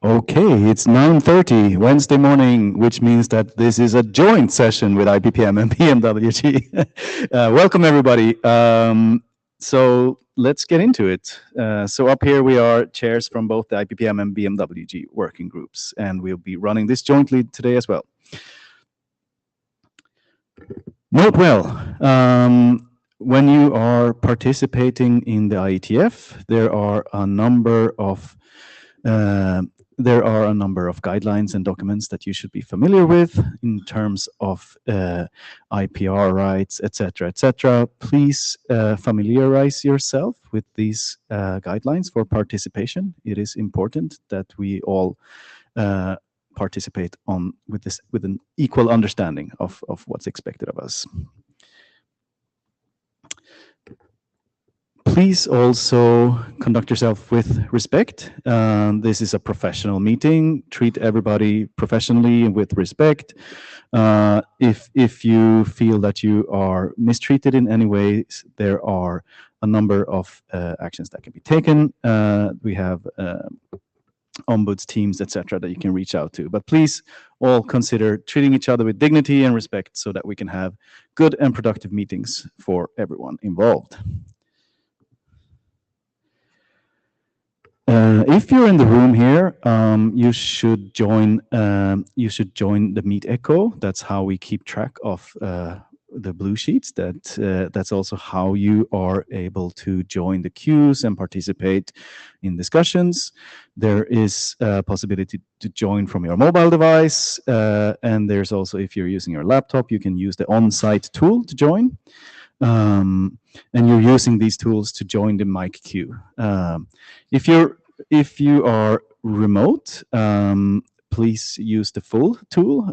Okay, it's 9:30 Wednesday morning, which means that this is a joint session with IPPM and BMWG. Welcome, everybody. So let's get into it. So up here we are chairs from both the IPPM and BMWG working groups, and we'll be running this jointly today as well. Note well, when you are participating in the IETF, there are a number of guidelines and documents that you should be familiar with in terms of IPR rights, etc., etc. Please familiarize yourself with these guidelines for participation. It is important that we all participate with an equal understanding of what's expected of us. Please also conduct yourself with respect. This is a professional meeting. Treat everybody professionally and with respect. If you feel that you are mistreated in any way, there are a number of actions that can be taken. We have ombuds teams, etc., that you can reach out to. But please all consider treating each other with dignity and respect so that we can have good and productive meetings for everyone involved. If you're in the room here, you should join the Meet Echo. That's how we keep track of the blue sheets. That's also how you are able to join the queues and participate in discussions. There is a possibility to join from your mobile device, and there's also, if you're using your laptop, you can use the on-site tool to join. And you're using these tools to join the mic queue. If you are remote, please use the full tool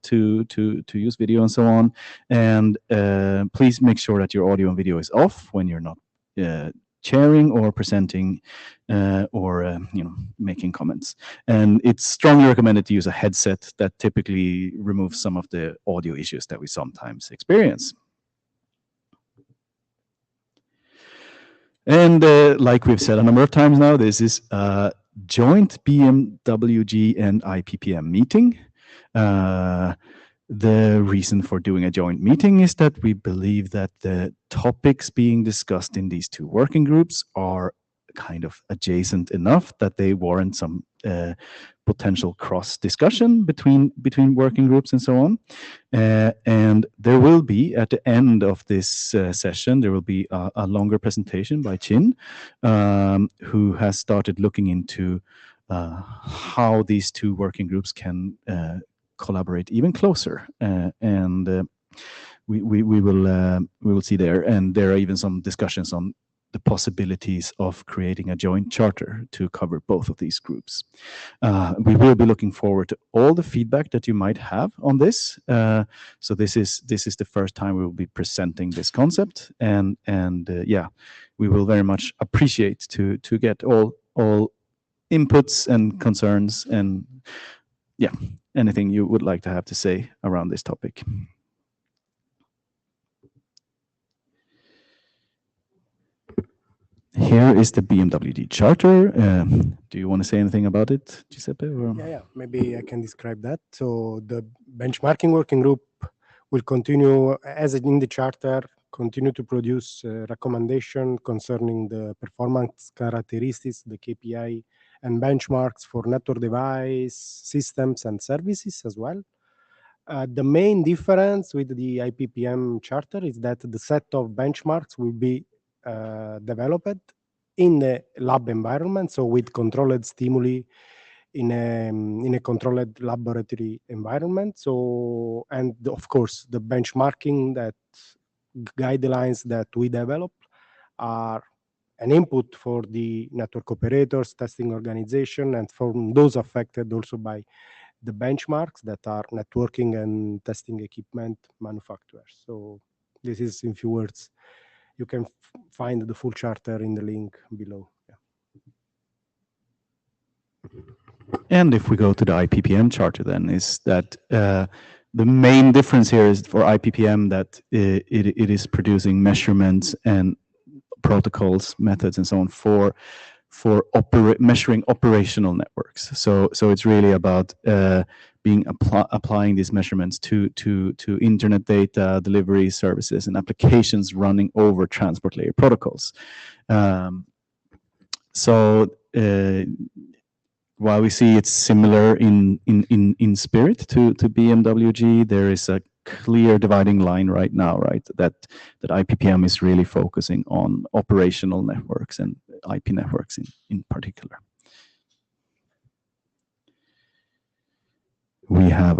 to use video and so on. And please make sure that your audio and video is off when you're not chairing or presenting or making comments. And it's strongly recommended to use a headset that typically removes some of the audio issues that we sometimes experience. And like we've said a number of times now, this is a joint BMWG and IPPM meeting. The reason for doing a joint meeting is that we believe that the topics being discussed in these two working groups are kind of adjacent enough that they warrant some potential cross discussion between working groups and so on. And there will be, at the end of this session, there will be a longer presentation by Chin, who has started looking into how these two working groups can collaborate even closer. And we will see there. And there are even some discussions on the possibilities of creating a joint charter to cover both of these groups. We will be looking forward to all the feedback that you might have on this. So this is the first time we will be presenting this concept, and yeah, we will very much appreciate to get all inputs and concerns, and yeah, anything you would like to have to say around this topic. Here is the BMWG charter. Do you want to say anything about it, Giuseppe? Or? Yeah, maybe I can describe that. So the benchmarking working group will continue, as in the charter, continue to produce recommendation concerning the performance characteristics, the KPI, and benchmarks for network device, systems, and services as well. The main difference with the IPPM charter is that the set of benchmarks will be developed in the lab environment, so with controlled stimuli in a controlled laboratory environment. So, and of course, the benchmarking that guidelines that we develop are an input for the network operators, testing organization, and for those affected also by the benchmarks that are networking and testing equipment manufacturers. So this is, in few words, you can find the full charter in the link below. Yeah. And if we go to the IPPM charter, then is that the main difference here is for IPPM that it is producing measurements and protocols, methods, and so on for for measuring operational networks. So it's really about applying these measurements to internet data, delivery services, and applications running over transport layer protocols. So while we see it's similar in spirit to BMWG, there is a clear dividing line right now, right? That IPPM is really focusing on operational networks and IP networks in particular. We have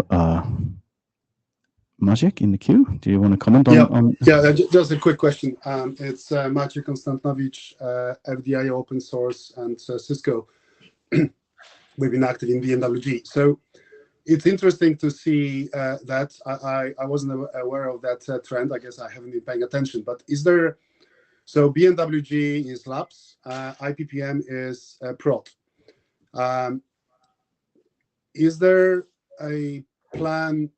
Maciek in the queue. Do you want to comment on? Yeah, just a quick question. It's Maciej Konstantowicz, FDI Open Source, and Cisco. We've been active in BMWG. So it's interesting to see that. I wasn't aware of that trend. I guess I haven't been paying attention. But is there, so BMWG is labs, IPPM is prod. Is there a plan,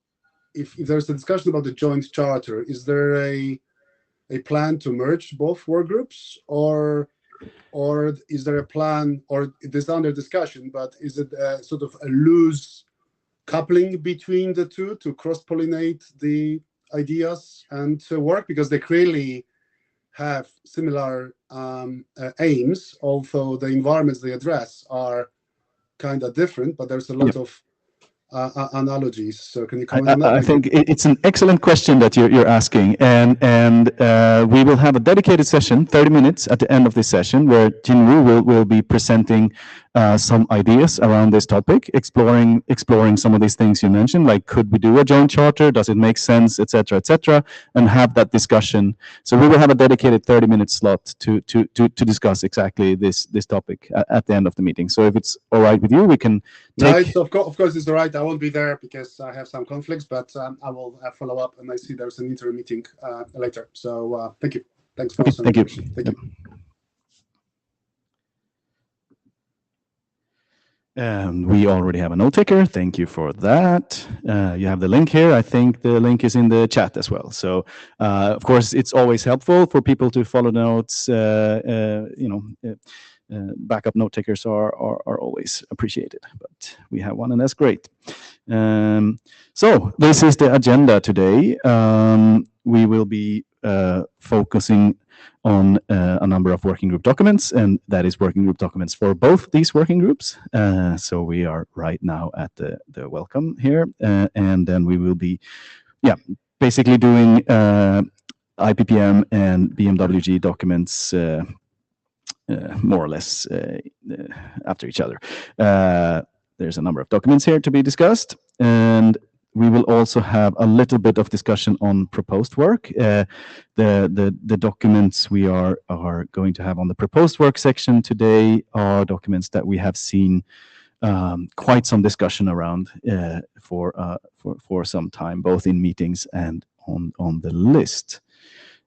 if there's a discussion about the joint charter, is there a plan to merge both work groups, or is there a plan, or it is under discussion, but is it sort of a loose coupling between the two to cross-pollinate the ideas and to work? Because they clearly have similar aims, although the environments they address are kind of different, but there's a lot of analogies. So can you comment on that? I think it's an excellent question that you're asking, and we will have a dedicated session, 30 minutes at the end of this session, where Jinwoo will be presenting some ideas around this topic, exploring some of these things you mentioned, like could we do a joint charter, does it make sense, etc., and have that discussion. So we will have a dedicated 30-minute slot to discuss exactly this topic at the end of the meeting. So if it's all right with you, we can take... No, of course it's all right. I won't be there because I have some conflicts, but I will follow up, and I see there's an interim meeting later. So thank you. Thanks for thank you. Thank you. And we already have a note taker. Thank you for that. You have the link here. I think the link is in the chat as well. So, of course, it's always helpful for people to follow notes. Backup note takers are always appreciated. But we have one, and that's great. So this is the agenda today. We will be focusing on a number of working group documents, and that is working group documents for both these working groups. So we are right now at the welcome here, and then we will be, basically doing IPPM and BMWG documents more or less after each other. There's a number of documents here to be discussed, and we will also have a little bit of discussion on proposed work. The documents we are going to have on the proposed work section today are documents that we have seen quite some discussion around for some time, both in meetings and on the list.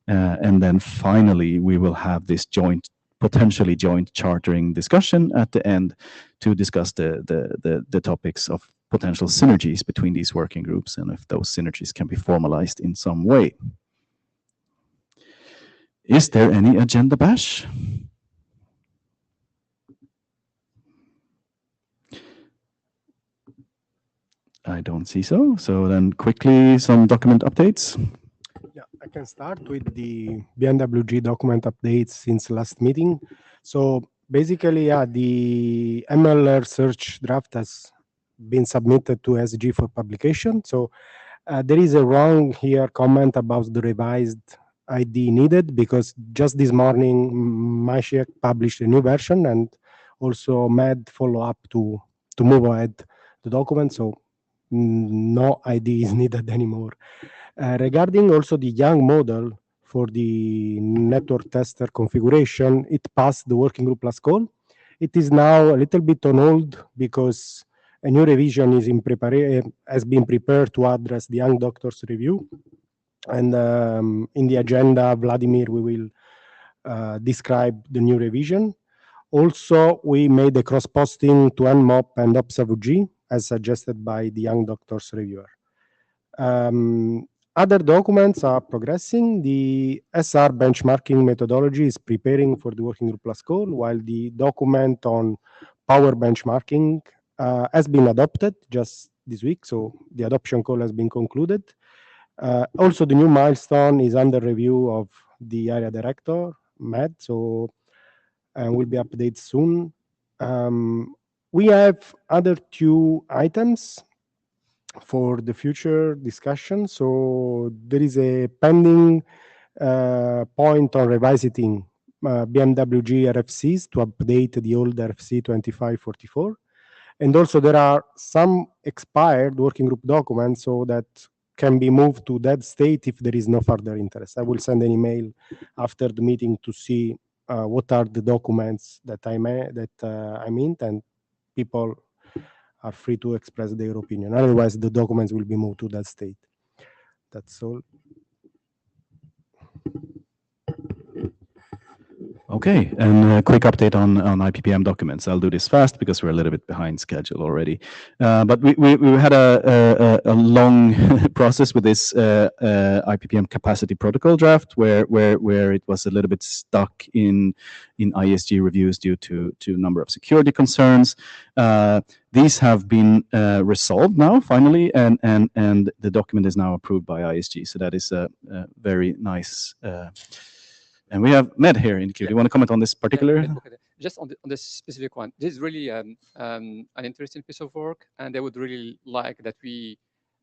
And then finally, we will have this potentially joint chartering discussion at the end to discuss the topics of potential synergies between these working groups, and if those synergies can be formalized in some way. Is there any agenda bash? I don't see so. So then quickly, some document updates. Yeah, I can start with the BMWG document updates since last meeting. So basically, the ML search draft has been submitted to SG for publication. So there is a wrong here comment about the revised ID needed, because just this morning Maciek published a new version, and also made follow up to move ahead the document. So no ID is needed anymore. Regarding also the Young model for the network tester configuration, it passed the working group last call. It is now a little bit on hold because a new revision is has been prepared to address the Young doctor's review. And in the agenda, Vladimir, we will describe the new revision. Also, we made a cross-posting to NMOP and OPSAVG as suggested by the Young doctor's reviewer. Other documents are progressing. The SR benchmarking methodology is preparing for the working group last call, while the document on power benchmarking has been adopted just this week. So the adoption call has been concluded. Also, the new milestone is under review of the area director, Matt. So will be updated soon. We have other two items for the future discussion. So there is a pending point on revisiting BMWG RFCs to update the old RFC 2544. And also there are some expired working group documents so that can be moved to that state if there is no further interest. I will send an email after the meeting to see what are the documents that I meant, and people are free to express their opinion. Otherwise, the documents will be moved to that state. That's all. Okay, and a quick update on IPPM documents. I'll do this fast because we're a little bit behind schedule already. But we had a long process with this IPPM capacity protocol draft where it was a little bit stuck in ISG reviews due to a number of security concerns. These have been resolved now, finally, and the document is now approved by ISG. So that is a very nice. And we have Med here in the queue. Yeah. Do you want to comment on this particular? Just on this specific one, this is really an interesting piece of work, and I would really like that we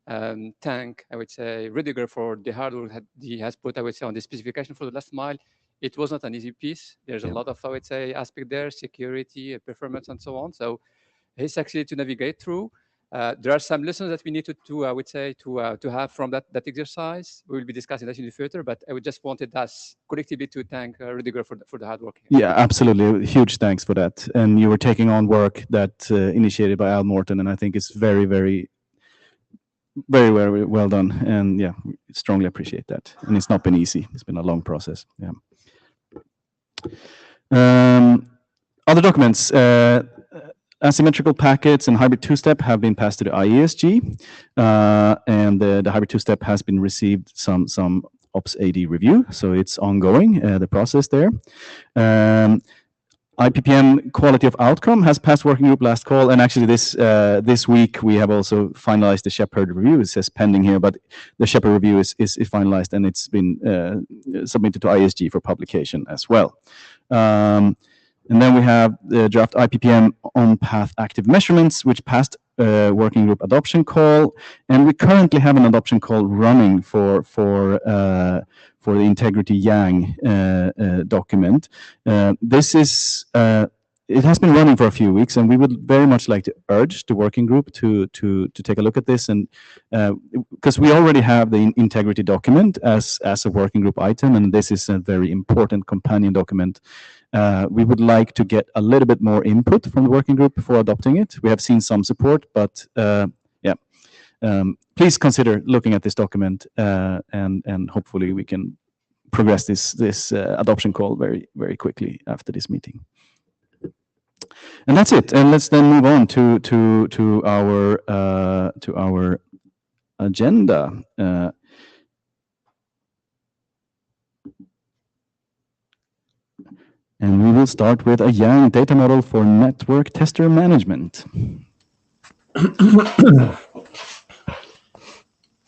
thank, I would say, Rudiger for the hard work that he has put, I would say, on the specification for the last mile. It was not an easy piece. There's a lot of, I would say, aspect there, security, performance, and so on. So he's actually to navigate through. There are some lessons that we need to I would say, to have from that exercise. We will be discussing that in the future, but I would just wanted us collectively to thank Rudiger for the hard work. Yeah, absolutely. Huge thanks for that. And you were taking on work that initiated by Al Morton, and I think it's very, very, very, very well done. And yeah, strongly appreciate that. And it's not been easy. It's been a long process. Yeah. Other documents. Asymmetrical packets and hybrid two-step have been passed to the IESG, and the hybrid two-step has been received some Ops AD review, so it's ongoing, the process there. IPPM quality of outcome has passed working group last call, and actually this week we have also finalized the Shepherd review. It says pending here, but the Shepherd review is finalized, and it's been submitted to ISG for publication as well. And then we have the draft IPPM on-path active measurements, which passed working group adoption call, and we currently have an adoption call running for the Integrity Yang document. This is it has been running for a few weeks, and we would very much like to urge the working group to take a look at this, and because we already have the integrity document as a working group item, and this is a very important companion document. We would like to get a little bit more input from the working group before adopting it. We have seen some support, but please consider looking at this document, and hopefully we can progress this adoption call very, very quickly after this meeting. And that's it. And let's then move on to our agenda. And we will start with a Yang data model for network tester management.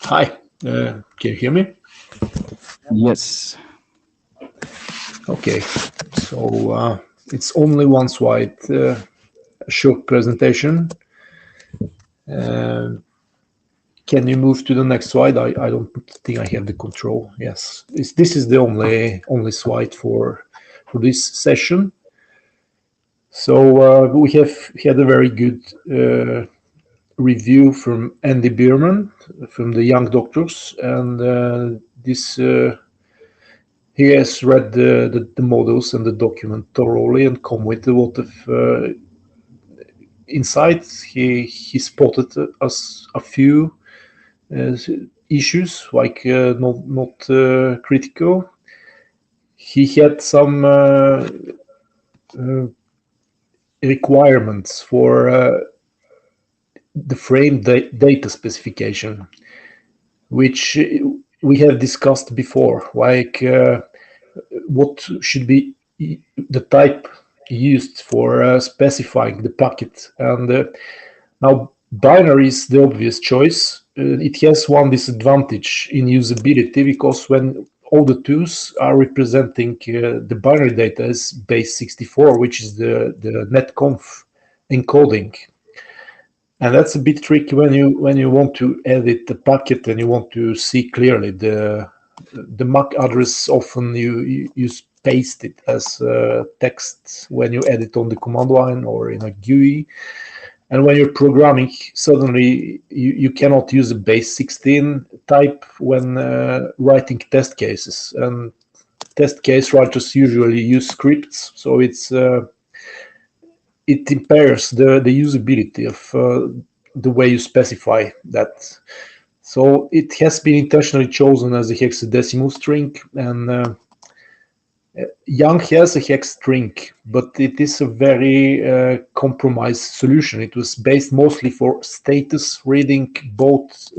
Hi, can you hear me? Yes. Okay, so it's only one slide, short presentation. Can you move to the next slide? I don't think I have the control. Yes, this is the only slide for this session. So we have had a very good review from Andy Bierman from the Young Doctors, and he has read the models and the document thoroughly and come with a lot of insights. He spotted us a few issues like not critical. He had some requirements for the frame data specification, which we have discussed before, like what should be the type used for specifying the packet. And now binary is the obvious choice. It has one disadvantage in usability, because when all the twos are representing the binary data as base 64, which is the netconf encoding. And that's a bit tricky when you want to edit the packet and you want to see clearly the MAC address. Often you paste it as text when you edit on the command line or in a GUI. And when you're programming, suddenly you cannot use a base 16 type when writing test cases. And test case writers usually use scripts, so it impairs the usability of the way you specify that. So it has been intentionally chosen as a hexadecimal string, and Young has a hex string, but it is a very compromised solution. It was based mostly for status reading both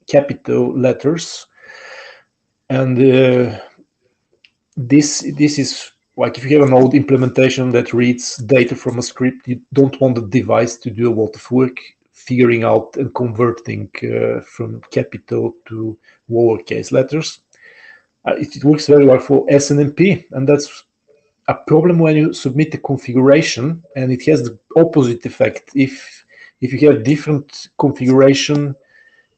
capital letters, and this is like if you have an old implementation that reads data from a script, you don't want the device to do a lot of work figuring out and converting from capital to lowercase letters. It works very well for SNMP, and that's a problem when you submit a configuration, and it has the opposite effect. If you have different configuration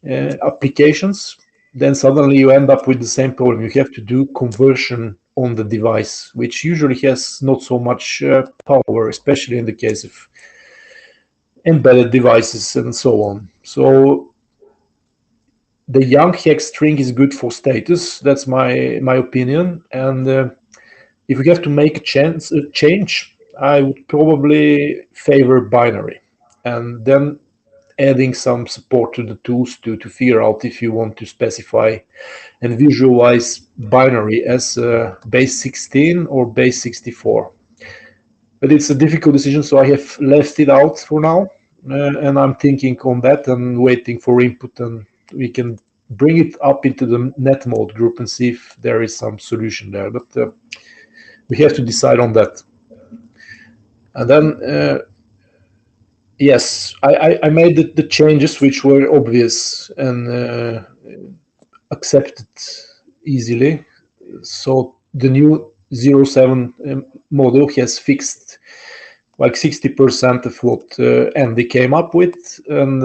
applications, then suddenly you end up with the same problem. You have to do conversion on the device, which usually has not so much power, especially in the case of embedded devices and so on. So the Young hex string is good for status. That's my opinion. And if we have to make a change, I would probably favor binary, and then adding some support to the tools to figure out if you want to specify and visualize binary as base 16 or base 64. But it's a difficult decision, so I have left it out for now, and I'm thinking on that and waiting for input, and we can bring it up into the net mode group and see if there is some solution there. But we have to decide on that. And then yes, I made the changes which were obvious and accepted easily. So the new 07 model has fixed like 60% of what Andy came up with, and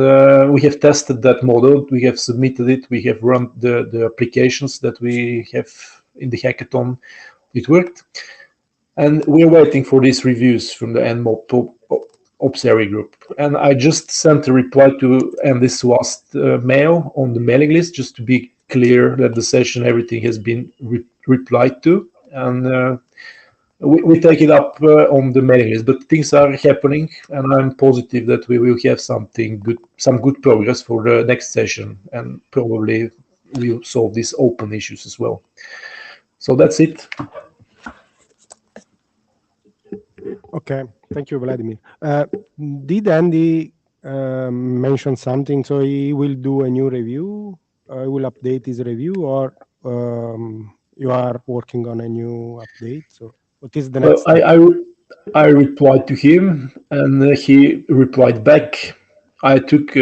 we have tested that model. We have submitted it. We have run the applications that we have in the hackathon. It worked. And we're waiting for these reviews from the NMOP Ops area group. And I just sent a reply to Andy's last mail on the mailing list, just to be clear that the session, everything has been replied to. And we take it up on the mailing list. But things are happening, and I'm positive that we will have some good progress for the next session, and probably we'll solve these open issues as well. So that's it. Okay, thank you, Vladimir. Did Andy mention something? So he will do a new review. He will update his review, or you are working on a new update? So what is the next step? I replied to him, and he replied back. I took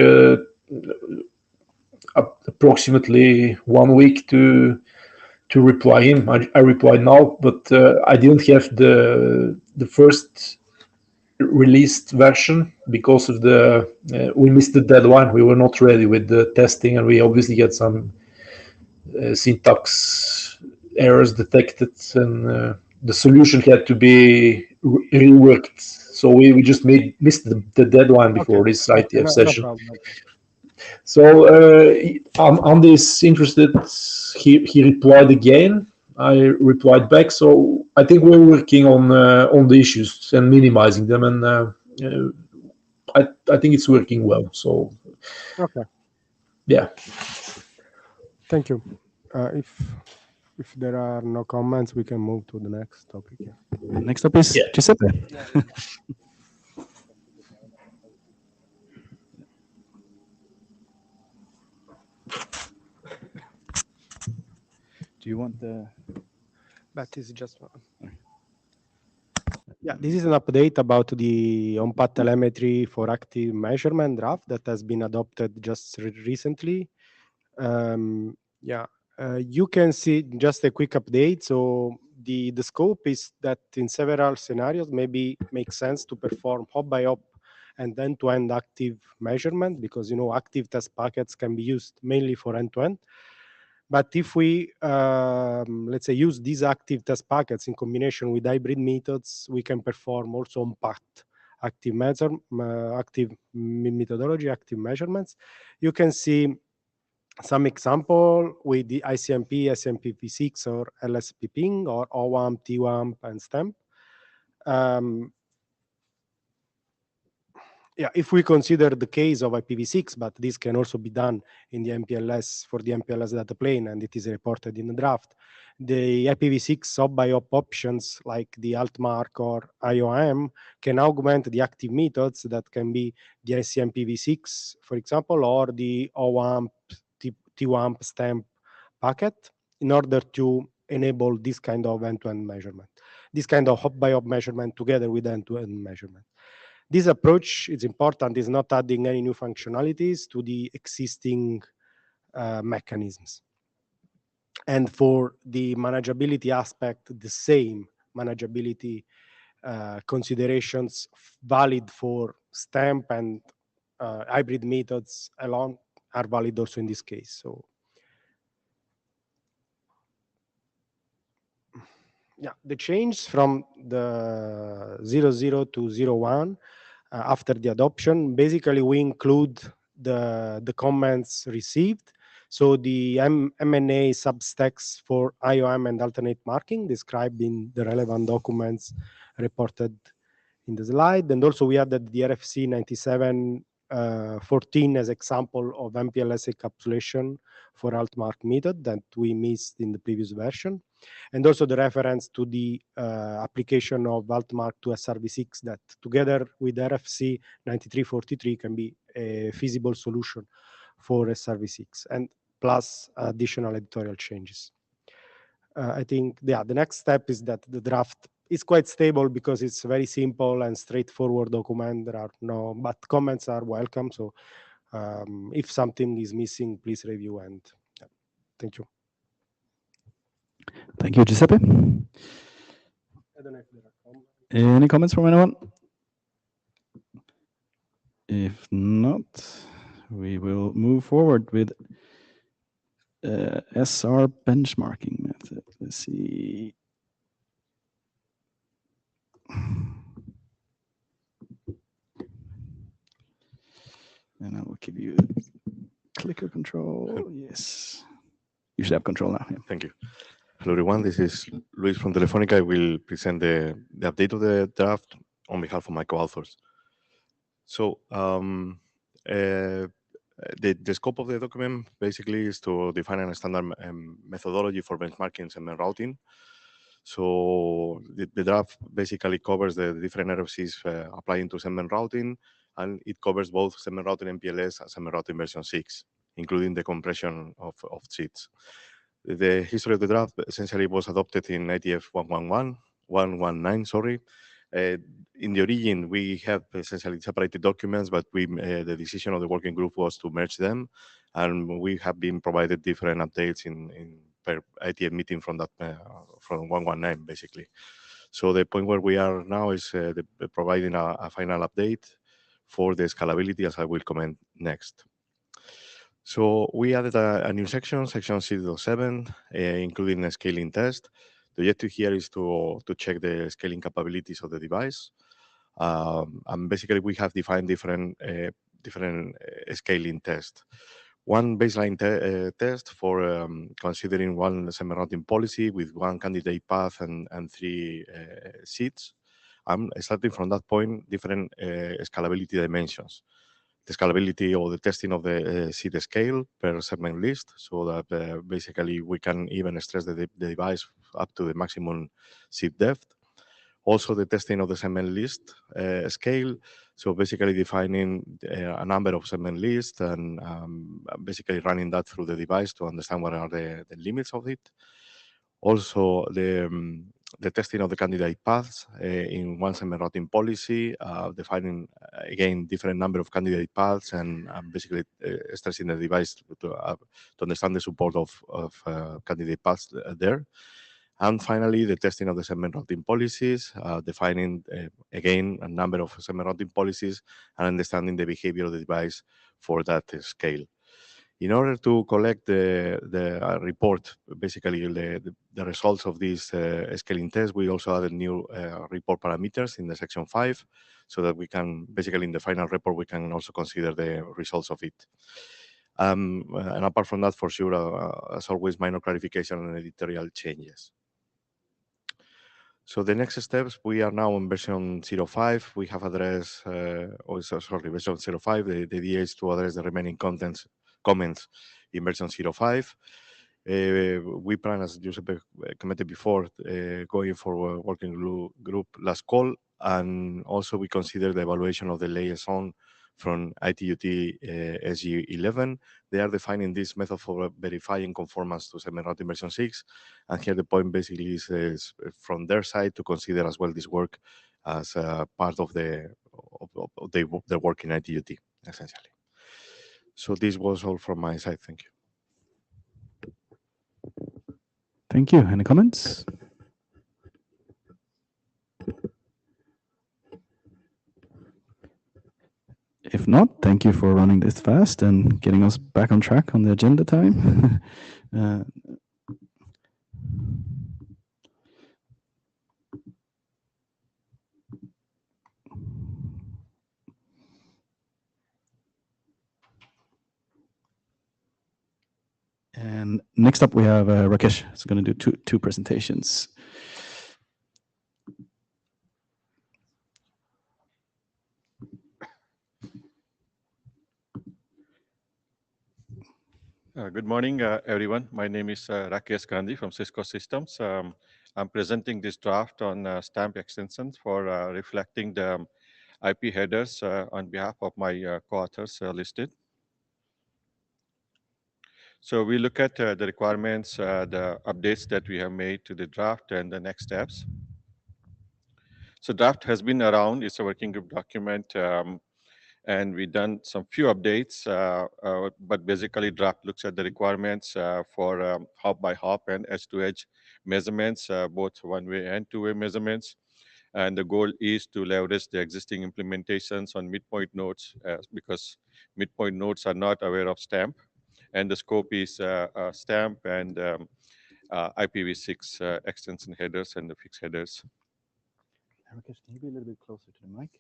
approximately 1 week to reply him. I replied now, but I didn't have the first released version because of we missed the deadline. We were not ready with the testing, and we obviously had some syntax errors detected, and the solution had to be reworked. So we just missed the deadline before this IETF session. No problem. So Andy is interested. He replied again. I replied back. So I think we're working on the issues and minimizing them, and I think it's working well. So Okay. Yeah. Thank you. If there are no comments, we can move to the next topic. Yeah. Next up is Giuseppe. Do you want the? But it's just yeah, this is an update about the on-path telemetry for active measurement draft that has been adopted just recently. Yeah, you can see just a quick update. So the scope is that in several scenarios, maybe makes sense to perform hop by hop and end-to-end active measurement, because active test packets can be used mainly for end-to-end. But if we, let's say, use these active test packets in combination with hybrid methods, we can perform also on-path active methodology, active measurements. You can see some example with the ICMP, SMPP6, or LSP ping, or OWAMP, TWAMP, and STEMP. Yeah, if we consider the case of IPv6, but this can also be done in the MPLS for the MPLS data plane, and it is reported in the draft. The IPv6 hop-by-hop options like the altmark or IOM can augment the active methods that can be the ICMPv6, for example, or the OWAMP, TWAMP stamp packet in order to enable this kind of end-to-end measurement, this kind of hop-by-hop measurement together with end-to-end measurement. This approach is important, is not adding any new functionalities to the existing mechanisms. And for the manageability aspect, the same manageability considerations valid for stamp and hybrid methods alone are valid also in this case. So yeah, the change from the 00 to 01 after the adoption, basically we include the comments received. So the MNA substacks for IOM and alternate marking described in the relevant documents reported in the slide. And also we added the RFC 9714 as example of MPLS encapsulation for altmark method that we missed in the previous version. And also the reference to the application of altmark to SRv6 that together with RFC 9343 can be a feasible solution for SRv6 and plus additional editorial changes. I think the next step is that the draft is quite stable because it's very simple and straightforward document. There are no, but comments are welcome. So if something is missing, please review and thank you. Thank you, Giuseppe. I don't know if there are comments. Any comments from anyone? If not, we will move forward with SR benchmarking method. Let's see. And I will give you clicker control. Yes. You should have control now. Yeah. Thank you. Hello, everyone. This is Luis from Telefonica. I will present the update of the draft on behalf of my co-authors. So the scope of the document basically is to define a standard methodology for benchmarking segment routing. So the draft basically covers the different RFCs applying to segment routing, and it covers both segment routing MPLS and segment routing version 6, including the compression of seats. The history of the draft essentially was adopted in IETF 119, sorry. In the origin, we have essentially separated documents, but the decision of the working group was to merge them, and we have been provided different updates in per IETF meeting from that from 119 basically. So the point where we are now is providing a final update for the scalability, as I will comment next. So we added a new section 6.7, including a scaling test. The objective here is to check the scaling capabilities of the device. And basically, we have defined different scaling tests. One baseline test for considering one segment routing policy with one candidate path and 3 seats. Starting from that point, different scalability dimensions. The scalability or the testing of the seat scale per segment list, so that basically we can even stress the device up to the maximum seat depth. Also, the testing of the segment list scale, so basically defining a number of segment lists and basically running that through the device to understand what are the limits of it. Also, the testing of the candidate paths in one segment routing policy, defining again different number of candidate paths, and basically stressing the device to understand the support of candidate paths there. And finally, the testing of the segment routing policies, defining again a number of segment routing policies and understanding the behavior of the device for that scale. In order to collect the report, basically the results of this scaling test, we also added new report parameters in the section 5, so that we can, basically in the final report, we can also consider the results of it. And apart from that, for sure, as always, minor clarification and editorial changes. So the next steps, we are now on version 0.5. We have addressed, version 0.5. The idea is to address the remaining comments in version 0.5. We plan, as Giuseppe commented before, going for a working group last call, and also we consider the evaluation of the liaison from ITUT SG11. They are defining this method for verifying conformance to segment routing version 6. And here the point basically is from their side to consider as well this work as part of their work in ITUT, essentially. So this was all from my side. Thank you. Thank you. Any comments? If not, thank you for running this fast and getting us back on track on the agenda time. And next up, we have Rakesh. He's going to do two presentations. Good morning, everyone. My name is Rakesh Gandhi from Cisco Systems. I'm presenting this draft on STAMP extensions for reflecting the IP headers on behalf of my co-authors listed. So we look at the requirements, the updates that we have made to the draft and the next steps. So draft has been around. It's a working group document. And we've done some few updates, but basically draft looks at the requirements for hop by hop and edge to edge measurements, both one-way and two-way measurements. And the goal is to leverage the existing implementations on midpoint nodes because midpoint nodes are not aware of STAMP. And the scope is STAMP and IPv6 extension headers and the fixed headers. Rakesh, can you be a little bit closer to the mic?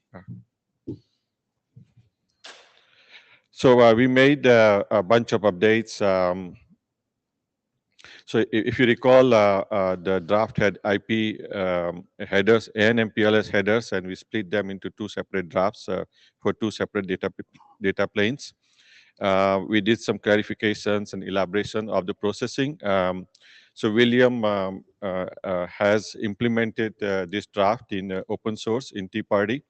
So we made a bunch of updates. So if you recall, the draft had IP headers and MPLS headers, and we split them into two separate drafts for two separate data planes. We did some clarifications and elaboration of the processing. So William has implemented this draft in open source in Tea Party,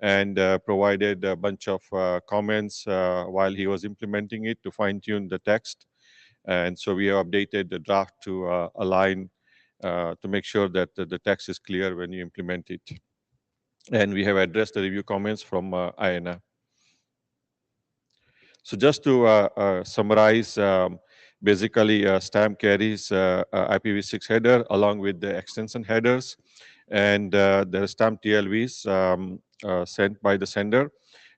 and provided a bunch of comments while he was implementing it to fine-tune the text. And so we have updated the draft to align to make sure that the text is clear when you implement it. And we have addressed the review comments from IANA. So just to summarize, basically STAMP carries IPv6 header along with the extension headers, and the STAMP TLVs sent by the sender.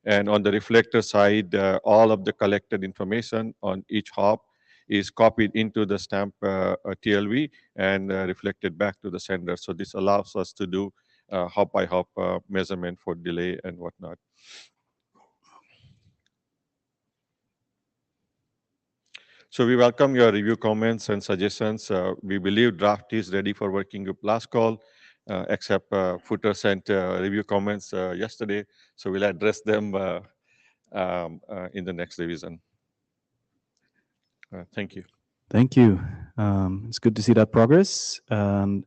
And on the reflector side, all of the collected information on each hop is copied into the STAMP TLV and reflected back to the sender. So this allows us to do hop by hop measurement for delay and whatnot. So we welcome your review comments and suggestions. We believe draft is ready for working group last call, except Footer sent review comments yesterday. So we'll address them in the next revision. Thank you. Thank you. It's good to see that progress, and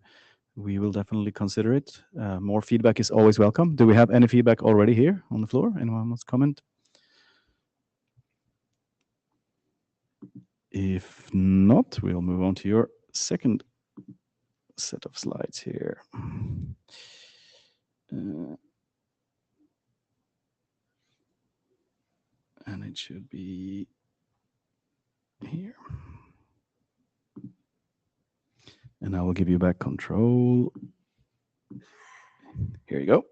we will definitely consider it. More feedback is always welcome. Do we have any feedback already here on the floor? Anyone wants to comment? If not, we'll move on to your second set of slides here. And it should be here. And I will give you back control. Here you go.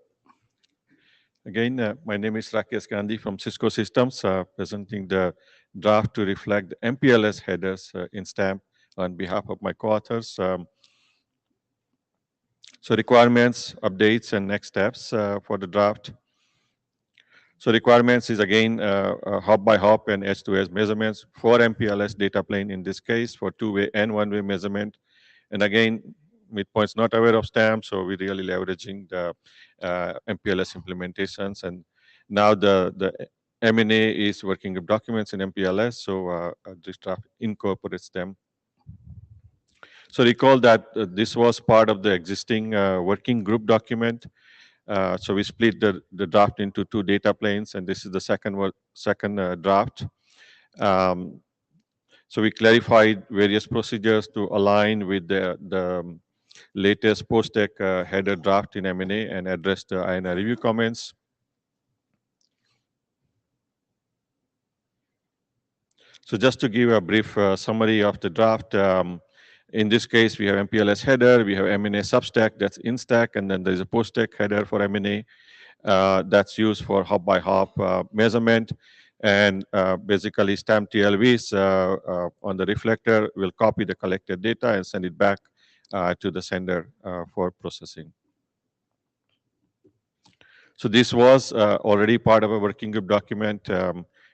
Again, my name is Rakesh Gandhi from Cisco Systems, presenting the draft to reflect the MPLS headers in STAMP on behalf of my co-authors. So requirements, updates, and next steps for the draft. So requirements is again hop by hop and edge to edge measurements for MPLS data plane in this case for two-way and one-way measurement. And again, Midpoint's not aware of STAMP, so we're really leveraging the MPLS implementations. And now the M&A is working with documents in MPLS, so this draft incorporates them. So recall that this was part of the existing working group document. So we split the draft into two data planes, and this is the second draft. So we clarified various procedures to align with the latest post-tech header draft in M&A and address the INR review comments. So just to give a brief summary of the draft, in this case, we have MPLS header, we have M&A substack that's in stack, and then there's a post-tech header for M&A that's used for hop by hop measurement. And basically, stamp TLVs on the reflector will copy the collected data and send it back to the sender for processing. So this was already part of a working group document.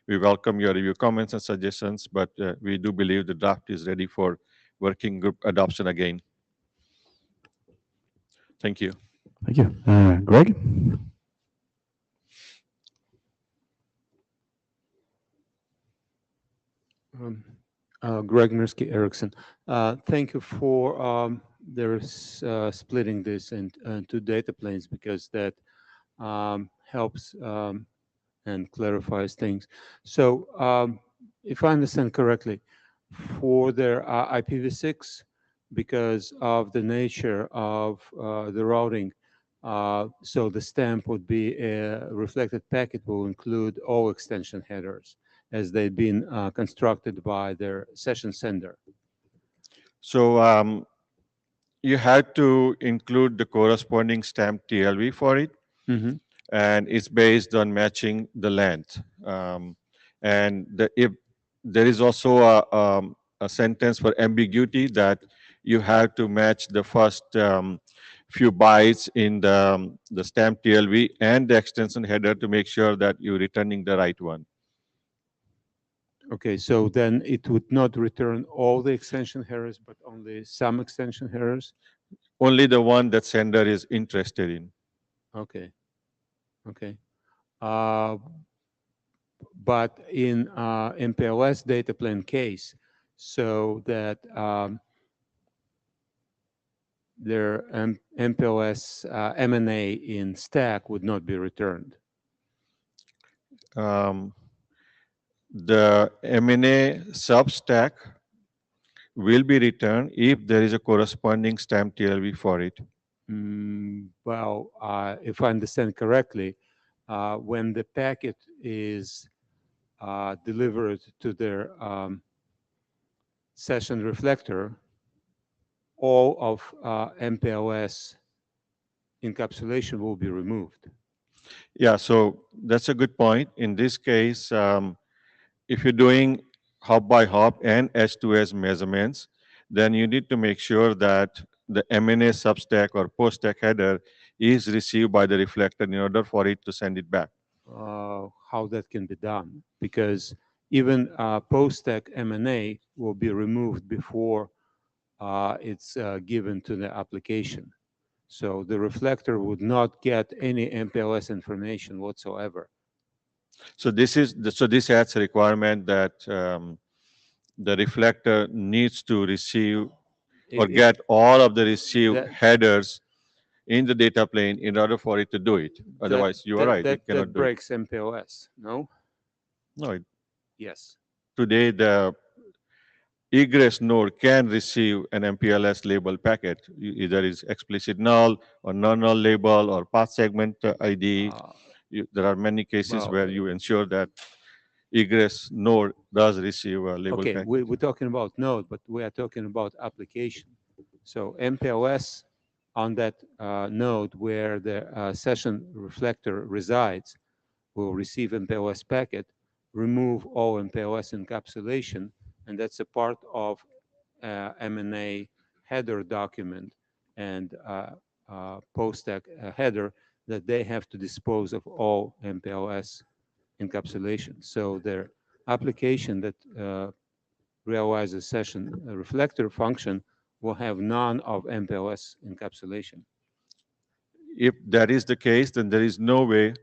We welcome your review comments and suggestions, but we do believe the draft is ready for working group adoption again. Thank you. Thank you. Greg? Greg Mirsky Erickson. Thank you for splitting this into data planes, because that helps and clarifies things. So if I understand correctly, for their IPv6, because of the nature of the routing, so the stamp would be a reflected packet will include all extension headers as they've been constructed by their session sender. So you had to include the corresponding stamp TLV for it, and it's based on matching the length. If there is also a sentence for ambiguity that you have to match the first few bytes in the stamp TLV and the extension header to make sure that you're returning the right one. Okay, so then it would not return all the extension headers, but only some extension headers? Only the one that sender is interested in. Okay, okay. But in MPLS data plane case, so that their MPLS M&A in stack would not be returned. The M&A substack will be returned if there is a corresponding stamp TLV for it. Well, if I understand correctly, when the packet is delivered to their session reflector, all of MPLS encapsulation will be removed. Yeah, so that's a good point. In this case, if you're doing hop by hop and edge-to-edge measurements, then you need to make sure that the M&A substack or post-stack header is received by the reflector in order for it to send it back. How that can be done, because even post-stack M&A will be removed before it's given to the application. So the reflector would not get any MPLS information whatsoever. So this adds a requirement that the reflector needs to receive or get all of the received headers in the data plane in order for it to do it. Otherwise, you are right, it cannot that do it. breaks MPLS, no? No. Yes. Today, egress node can receive an MPLS label packet, either is explicit null or non-null label or path segment ID. There are many cases well, where you ensure that egress node does receive a label okay, packet. we're talking about node, but we are talking about application. So MPLS on that node where the session reflector resides will receive MPLS packet, remove all MPLS encapsulation, and that's a part of M&A header document and post-stack header that they have to dispose of all MPLS encapsulation. So their application that realizes session reflector function will have none of MPLS encapsulation. If that is the case, then there is no way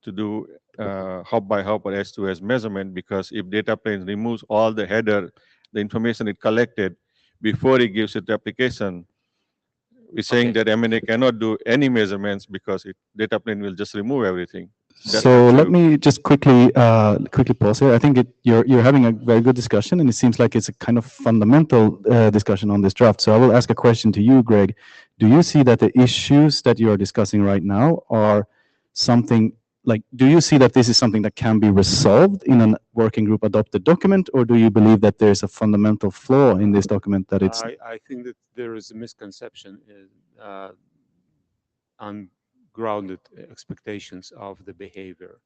to do hop by hop or S2S measurement, because if data plane removes all the header, the information it collected before it gives it to application, we're saying Okay. that M&A cannot do any measurements because data plane will just remove everything. That's So not let true. me just quickly pause here. I think you're having a very good discussion, and it seems like it's a kind of fundamental discussion on this draft. So I will ask a question to you, Greg. Do you see that the issues that you are discussing right now are something like? Do you see that this is something that can be resolved in a working group adopted document, or do you believe that there's a fundamental flaw in this document that it's? I think that there is a misconception on grounded expectations of the behavior.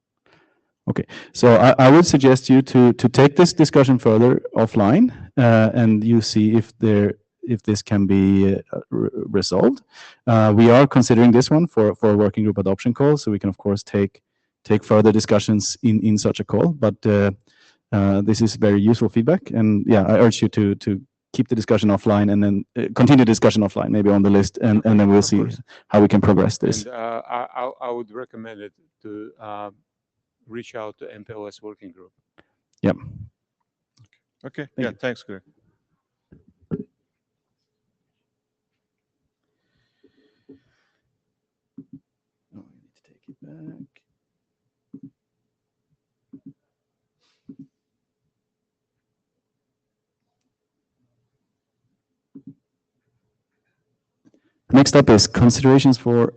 Okay, so I would suggest you to take this discussion further offline, and you see if this can be resolved. We are considering this one for a working group adoption call, so we can of course take further discussions in such a call. But this is very useful feedback, and yeah, I urge you to keep the discussion offline and then continue the discussion offline, maybe on the list, and then we'll see how we can progress this. And I would recommend it to reach out to MPLS working group. Yep. Okay. Thank Yeah. you. Thanks, Greg. Oh, I need to take it back. Next up is considerations for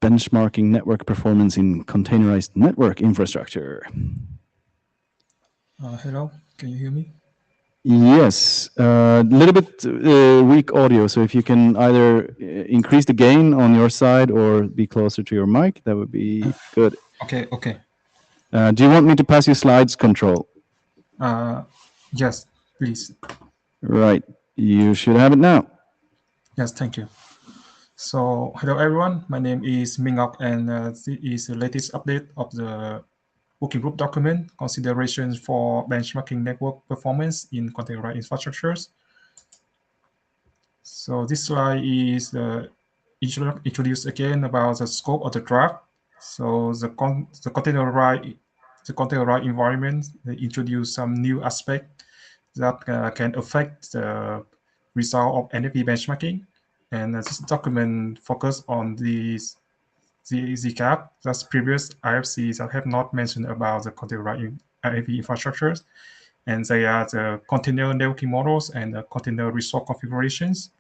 benchmarking network performance in containerized network infrastructure. Hello, can you hear me? Yes, a little bit weak audio, so if you can either increase the gain on your side or be closer to your mic, that would be good. Okay. Do you want me to pass you slides control? Yes, please. Right, you should have it now. Yes, thank you. So, hello everyone. My name is Mingok, and this is the latest update of the working group document, considerations for benchmarking network performance in containerized infrastructures. So this slide is introduced again about the scope of the draft. So the containerized environment, they introduce some new aspect that can affect the result of NFV benchmarking. And this document focus on the gap that's previous IFCs that have not mentioned about the containerized NFV infrastructures. And they are the container networking models and the container resource configurations.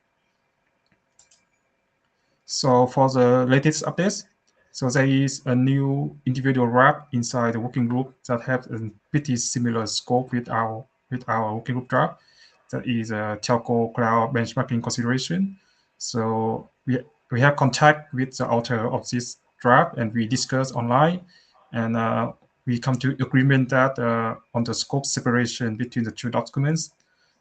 So for the latest updates, so there is a new individual wrap inside the working group that have a pretty similar scope with our working group draft. That is a telco cloud benchmarking consideration. So we have contact with the author of this draft, and we discuss online, and we come to agreement that on the scope separation between the two documents.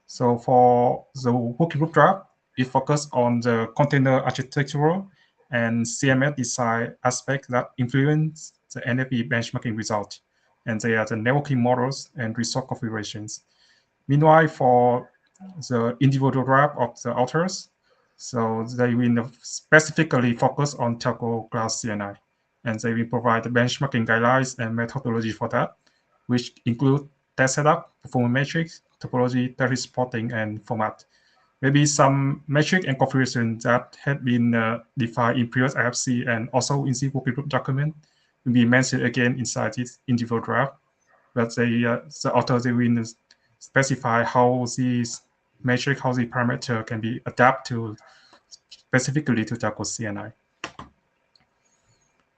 So for the working group draft, it focuses on the container architectural and CMS design aspects that influence the NFV benchmarking result. And they are the networking models and resource configurations. Meanwhile, for the individual draft of the authors, so they will specifically focus on telco cloud CNI. And they will provide the benchmarking guidelines and methodology for that, which include test setup, performance metrics, topology, tariff spotting, and format. Maybe some metric and configuration that had been defined in previous IFC and also in the working group document will be mentioned again inside this individual draft. But the author, they will specify how these metric, how the parameter can be adapted to specifically to tackle CNI.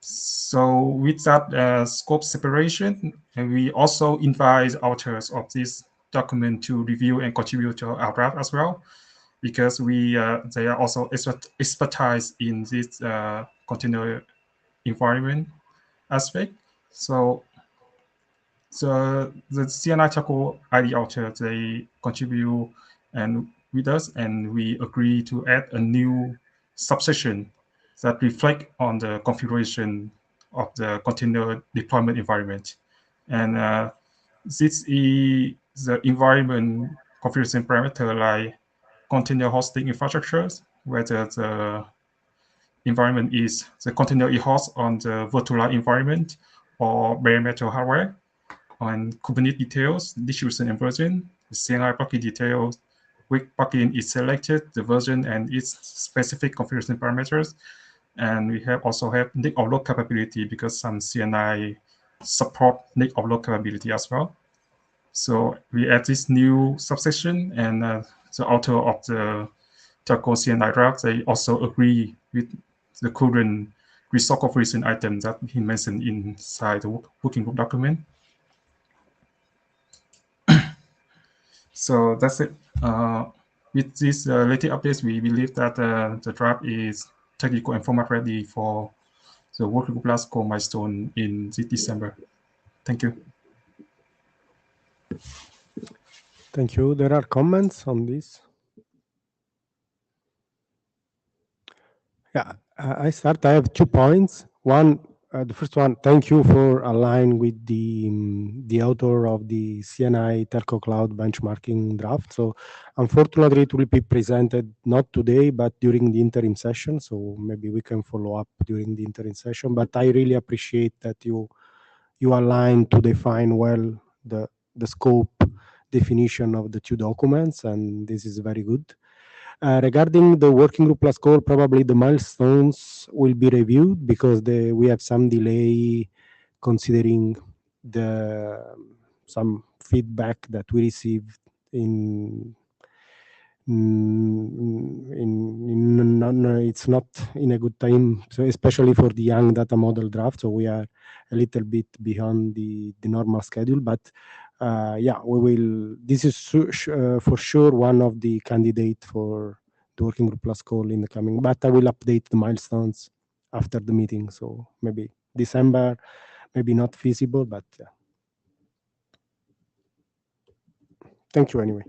So with that scope separation, we also invite authors of this document to review and contribute to our draft as well, because they are also expertise in this container environment aspect. So the CNI Taco ID author, they contribute and with us, and we agree to add a new subsection that reflect on the configuration of the container deployment environment. And this is the environment configuration parameter like container hosting infrastructures, whether the environment is the container is host on the virtualized environment or bare metal hardware, on Kubernetes details, distribution and version, the CNI bucket details, which plugin is selected, the version and its specific configuration parameters. And we also have NIC offload capability, because some CNI support NIC offload capability as well. So we add this new subsection, and the author of the Taco CNI draft, they also agree with the current resource configuration item that he mentioned inside the working group document. So that's it. With these latest updates, we believe that the draft is technical and format ready for the working group last goal milestone in this December. Thank you. Thank you. There are comments on this? Yeah, I start. I have 2 points. One, the first one, thank you for aligning with the author of the CNI Telco Cloud benchmarking draft. So unfortunately, it will be presented not today, but during the interim session. So maybe we can follow up during the interim session. But I really appreciate that you align to define well the scope definition of the 2 documents, and this is very good. Regarding the working group plus core, probably the milestones will be reviewed, because we have some delay considering some feedback that we received it's not in a good time, so especially for the young data model draft. So we are a little bit behind the normal schedule, but yeah, we will. This is for sure one of the candidates for the working group plus call in the coming. But I will update the milestones after the meeting. So maybe December, maybe not feasible, but yeah. Thank you anyway.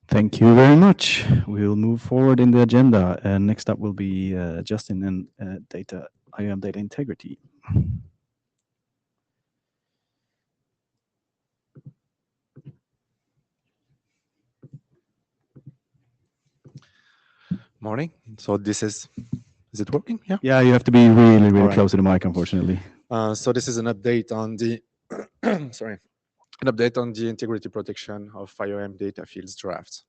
Thank you very much. We will move forward in the agenda. And next up will be Justin and IAM data integrity. Morning. So this is it working? Yeah. Yeah, you have to be really, really All right. close to the mic, unfortunately. So this is an update on the sorry, an update on the integrity protection of IAM data fields drafts.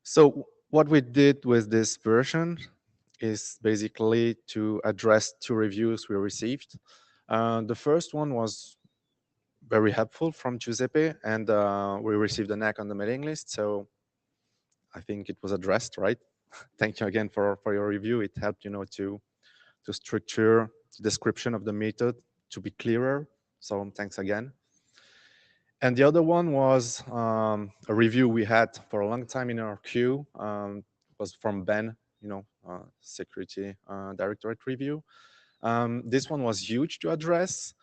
So what we did with this version is basically to address 2 reviews we received. The first one was very helpful from Giuseppe, and we received a NAC on the mailing list. So I think it was addressed, right? Thank you again for your review. It helped, to structure the description of the method to be clearer. So thanks again. And the other one was a review we had for a long time in our queue. Was from Ben, security directorate review. This one was huge to address,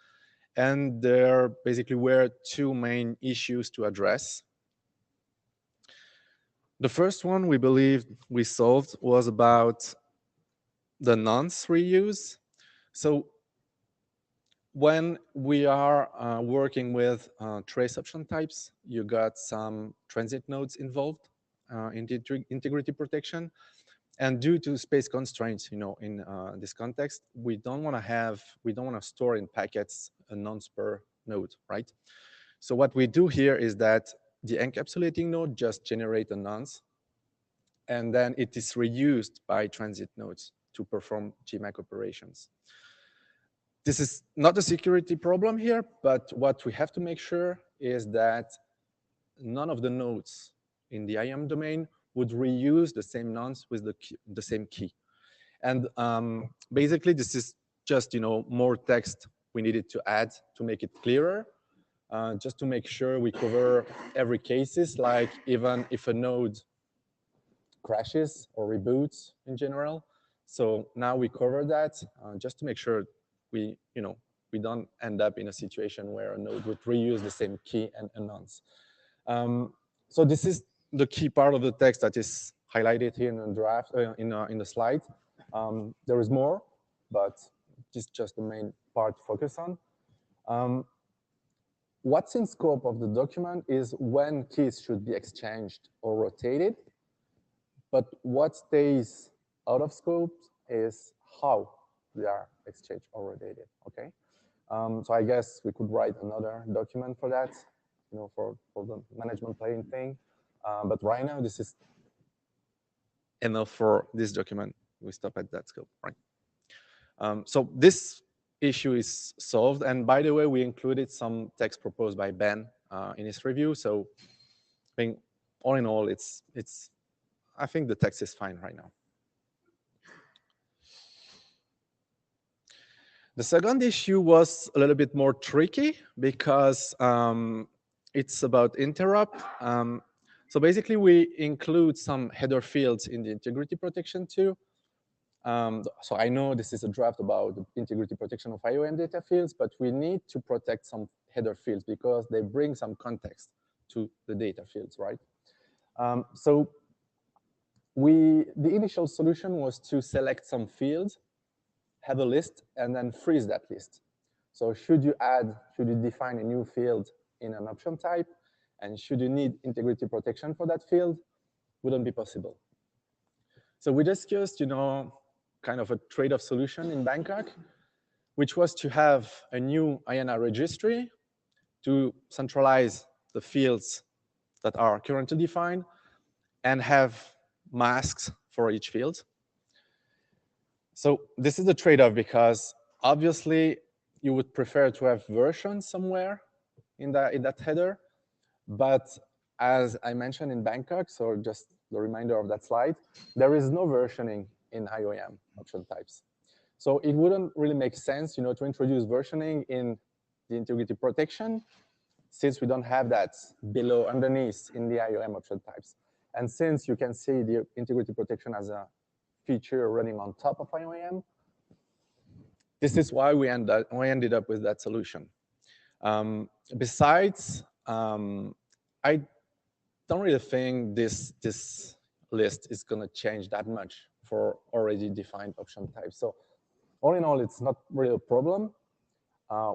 and there basically were 2 main issues to address. The first one we believe we solved was about the nonce reuse. So when we are working with trace option types, you got some transit nodes involved in the integrity protection. And due to space constraints, in this context, we don't want to store in packets a nonce per node, right? So what we do here is that the encapsulating node just generates a nonce, and then it is reused by transit nodes to perform GMAC operations. This is not a security problem here, but what we have to make sure is that none of the nodes in the IAM domain would reuse the same nonce with the same key. And basically, this is just more text we needed to add to make it clearer, just to make sure we cover every cases, like even if a node crashes or reboots in general. So now we cover that just to make sure we don't end up in a situation where a node would reuse the same key and nonce. So this is the key part of the text that is highlighted here in the draft, in the slide. There is more, but this is just the main part to focus on. What's in scope of the document is when keys should be exchanged or rotated, but what stays out of scope is how they are exchanged or rotated, okay? So I guess we could write another document for that, for the management plane thing. But right now, this is enough for this document. We stop at that scope, right? So this issue is solved. And by the way, we included some text proposed by Ben in his review. So I think all in all, I think the text is fine right now. The second issue was a little bit more tricky because it's about interrupt. So basically, we include some header fields in the integrity protection too. So I know this is a draft about the integrity protection of IOM data fields, but we need to protect some header fields because they bring some context to the data fields, right? So the initial solution was to select some fields, have a list, and then freeze that list. So should you define a new field in an option type, and should you need integrity protection for that field, wouldn't be possible. So we discussed, kind of a trade-off solution in Bangkok, which was to have a new INR registry to centralize the fields that are currently defined and have masks for each field. So this is the trade-off because obviously you would prefer to have versions somewhere in that header, but as I mentioned in Bangkok, so just the reminder of that slide, there is no versioning in IOM option types. So it wouldn't really make sense, to introduce versioning in the integrity protection since we don't have that underneath in the IOM option types. And since you can see the integrity protection as a feature running on top of IOM, this is why we ended up with that solution. Besides, I don't really think this list is going to change that much for already defined option types. So all in all, it's not really a problem.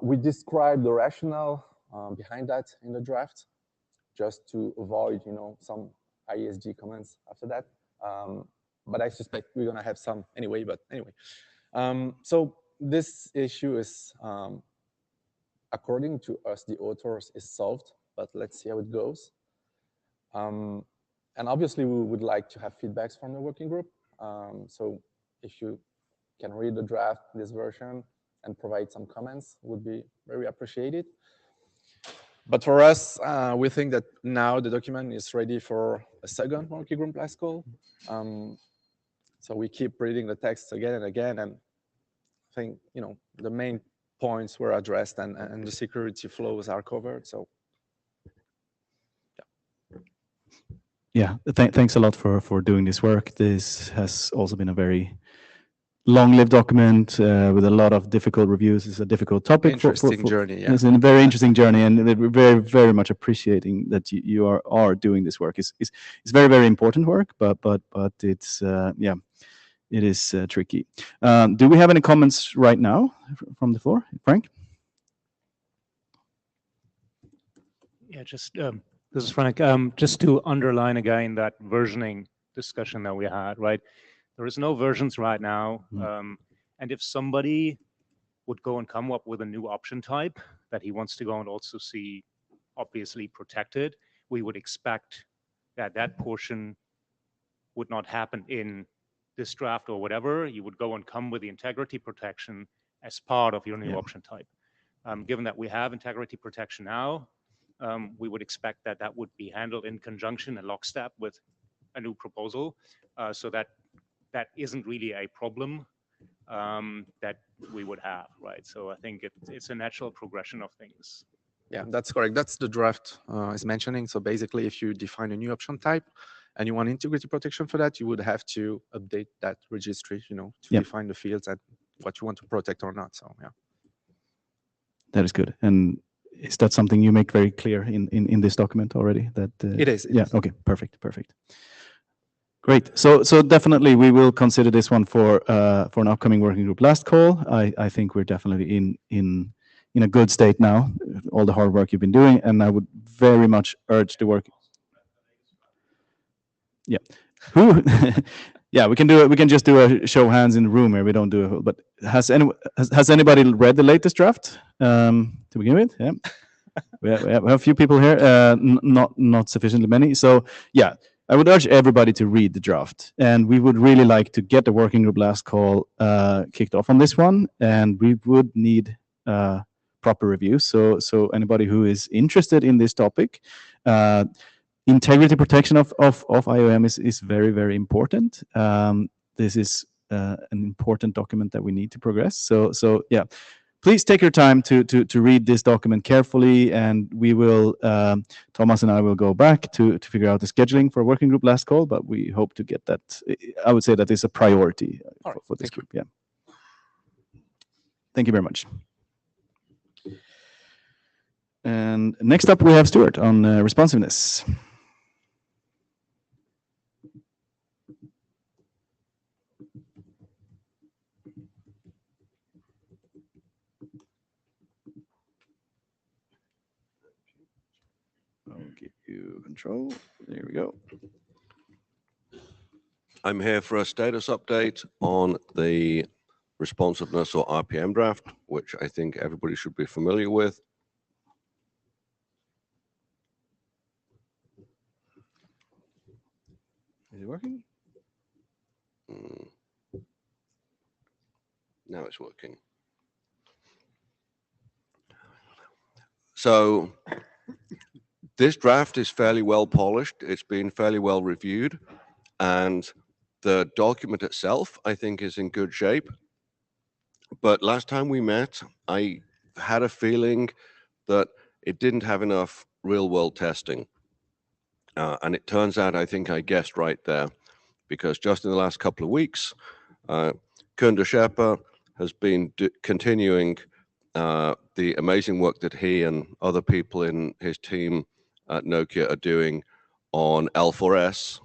We described the rationale behind that in the draft, just to avoid, some IESG comments after that. But I suspect we're going to have some anyway. But anyway, so this issue is, according to us, the authors, is solved. But let's see how it goes. And obviously, we would like to have feedbacks from the working group. So if you can read the draft, this version, and provide some comments, would be very appreciated. But for us, we think that now the document is ready for a second working group last call. So we keep reading the text again and again, and I think the main points were addressed and the security flows are covered. So yeah, thanks a lot for doing this work. This has also been a very long-lived document with a lot of difficult reviews. It's a difficult topic. Interesting journey. Yeah. It's a very interesting journey, and we're very, very much appreciating that you are doing this work. It's very, very important work, but it's it is tricky. Do we have any comments right now from the floor, Frank? Yeah, just this is Frank. Just to underline again that versioning discussion that we had, right? There is no versions right now. And if somebody would go and come up with a new option type that he wants to go and also see obviously protected, we would expect that that portion would not happen in this draft or whatever. You would go and come with the integrity protection as part of your new Yeah. option type. Given that we have integrity protection now, we would expect that that would be handled in conjunction and lockstep with a new proposal, so that that isn't really a problem that we would have, right? So I think it's a natural progression of things. Yeah, that's correct. That's the draft is mentioning. So basically, if you define a new option type and you want integrity protection for that, you would have to update that registry, to define the fields and what you want to protect or not. So yeah. That is good. And is that something you make very clear in this document already? That It is. Yeah. Okay. Perfect. Great. So definitely we will consider this one for an upcoming working group last call. I think we're definitely in a good state now. All the hard work you've been doing, and I would very much urge the work. Yeah. Who? Yeah, we can do it. We can just do a show of hands in the room here. We don't do it. But has anybody read the latest draft to begin with? Yeah, we have a few people here. Not sufficiently many. So yeah, I would urge everybody to read the draft, and we would really like to get the working group last call kicked off on this one, and we would need proper review. So anybody who is interested in this topic. Integrity protection of IOM is very, very important. This is an important document that we need to progress. So yeah, please take your time to read this document carefully, and we will, Thomas and I will go back to figure out the scheduling for working group last call, but we hope to get that. I would say that is a priority for this group. Yeah. Thank you very much. And next up, we have Stuart on responsiveness. I'll give you control. There we go. I'm here for a status update on the responsiveness or RPM draft, which I think everybody should be familiar with. Is it working? Now it's working. So this draft is fairly well polished. It's been fairly well reviewed, and the document itself, I think, is in good shape. But last time we met, I had a feeling that it didn't have enough real-world testing. And it turns out, I think I guessed right there, because just in the last couple of weeks, Koen Schepper has been continuing the amazing work that he and other people in his team at Nokia are doing on L4S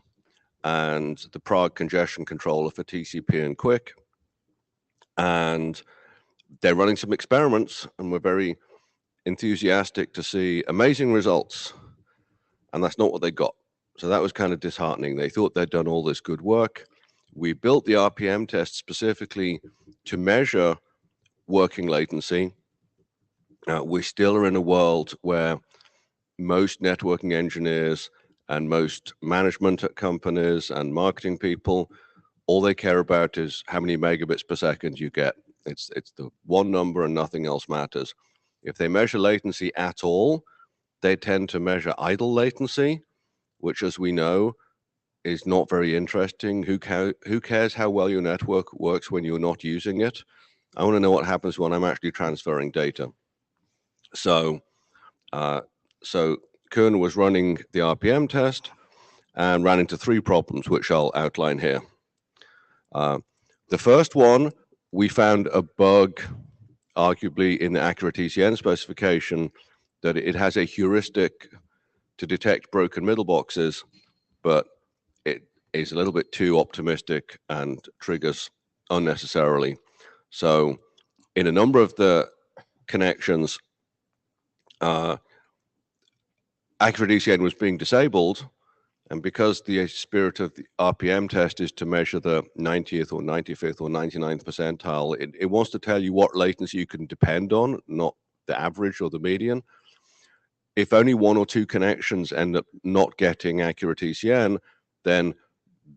and the Prague congestion controller for TCP and QUIC. And they're running some experiments, and we're very enthusiastic to see amazing results. And that's not what they got. So that was kind of disheartening. They thought they'd done all this good work. We built the RPM test specifically to measure working latency. We still are in a world where most networking engineers and most management at companies and marketing people, all they care about is how many megabits per second you get. It's the one number and nothing else matters. If they measure latency at all, they tend to measure idle latency, which, as we know, is not very interesting. Who cares how well your network works when you're not using it? I want to know what happens when I'm actually transferring data. So Koen was running the RPM test and ran into 3 problems, which I'll outline here. The first one, we found a bug, arguably in the accurate ECN specification, that it has a heuristic to detect broken middle boxes, but it is a little bit too optimistic and triggers unnecessarily. So in a number of the connections, accurate ECN was being disabled, and because the spirit of the RPM test is to measure the 90th or 95th or 99th percentile, it wants to tell you what latency you can depend on, not the average or the median. If only 1 or 2 connections end up not getting accurate ECN, then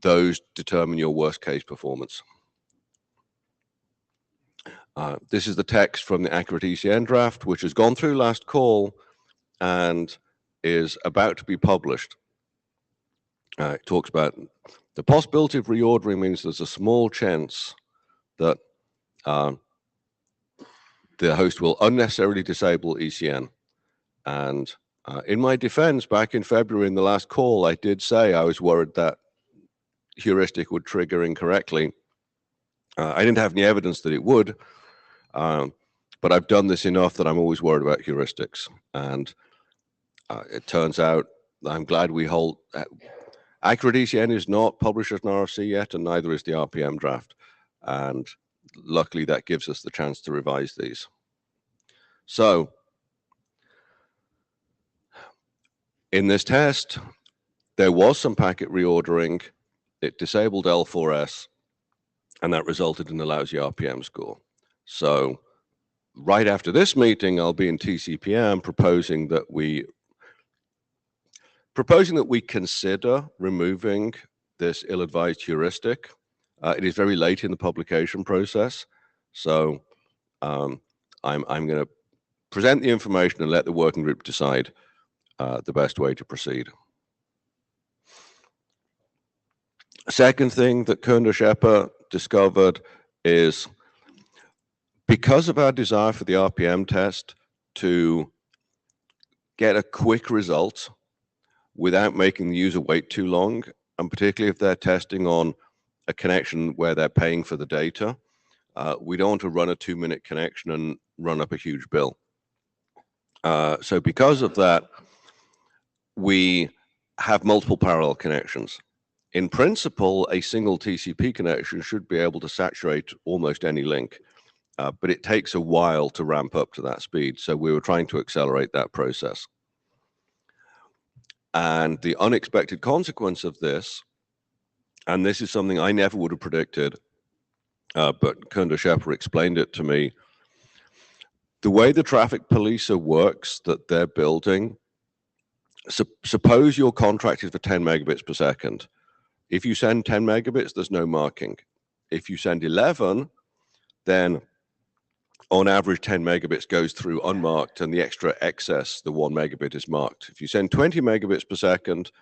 those determine your worst case performance. This is the text from the Accurate ECN draft, which has gone through last call and is about to be published. It talks about the possibility of reordering means there's a small chance that the host will unnecessarily disable ECN. And in my defense, back in February in the last call, I did say I was worried that heuristic would trigger incorrectly. I didn't have any evidence that it would, but I've done this enough that I'm always worried about heuristics. And it turns out I'm glad we hold. Accurate ECN is not published as an RFC yet, and neither is the RPM draft. And luckily, that gives us the chance to revise these. So, in this test, there was some packet reordering. It disabled L4S, and that resulted in a lousy RPM score. So, right after this meeting, I'll be in TCPM proposing that we consider removing this ill-advised heuristic. It is very late in the publication process, so I'm going to present the information and let the working group decide the best way to proceed. Second thing that Kunder Shepper discovered is because of our desire for the RPM test to get a quick result without making the user wait too long, and particularly if they're testing on a connection where they're paying for the data, we don't want to run a 2-minute connection and run up a huge bill. So because of that, we have multiple parallel connections. In principle, a single TCP connection should be able to saturate almost any link, but it takes a while to ramp up to that speed. So we were trying to accelerate that process. And the unexpected consequence of this, and this is something I never would have predicted, but Kunder Shepper explained it to me. The way the traffic policer works that they're building, suppose you're contracted for 10 megabits per second. If you send 10 megabits, there's no marking. If you send 11, then on average 10 megabits goes through unmarked, and the extra excess, the 1 megabit, is marked. If you send 20 megabits per second,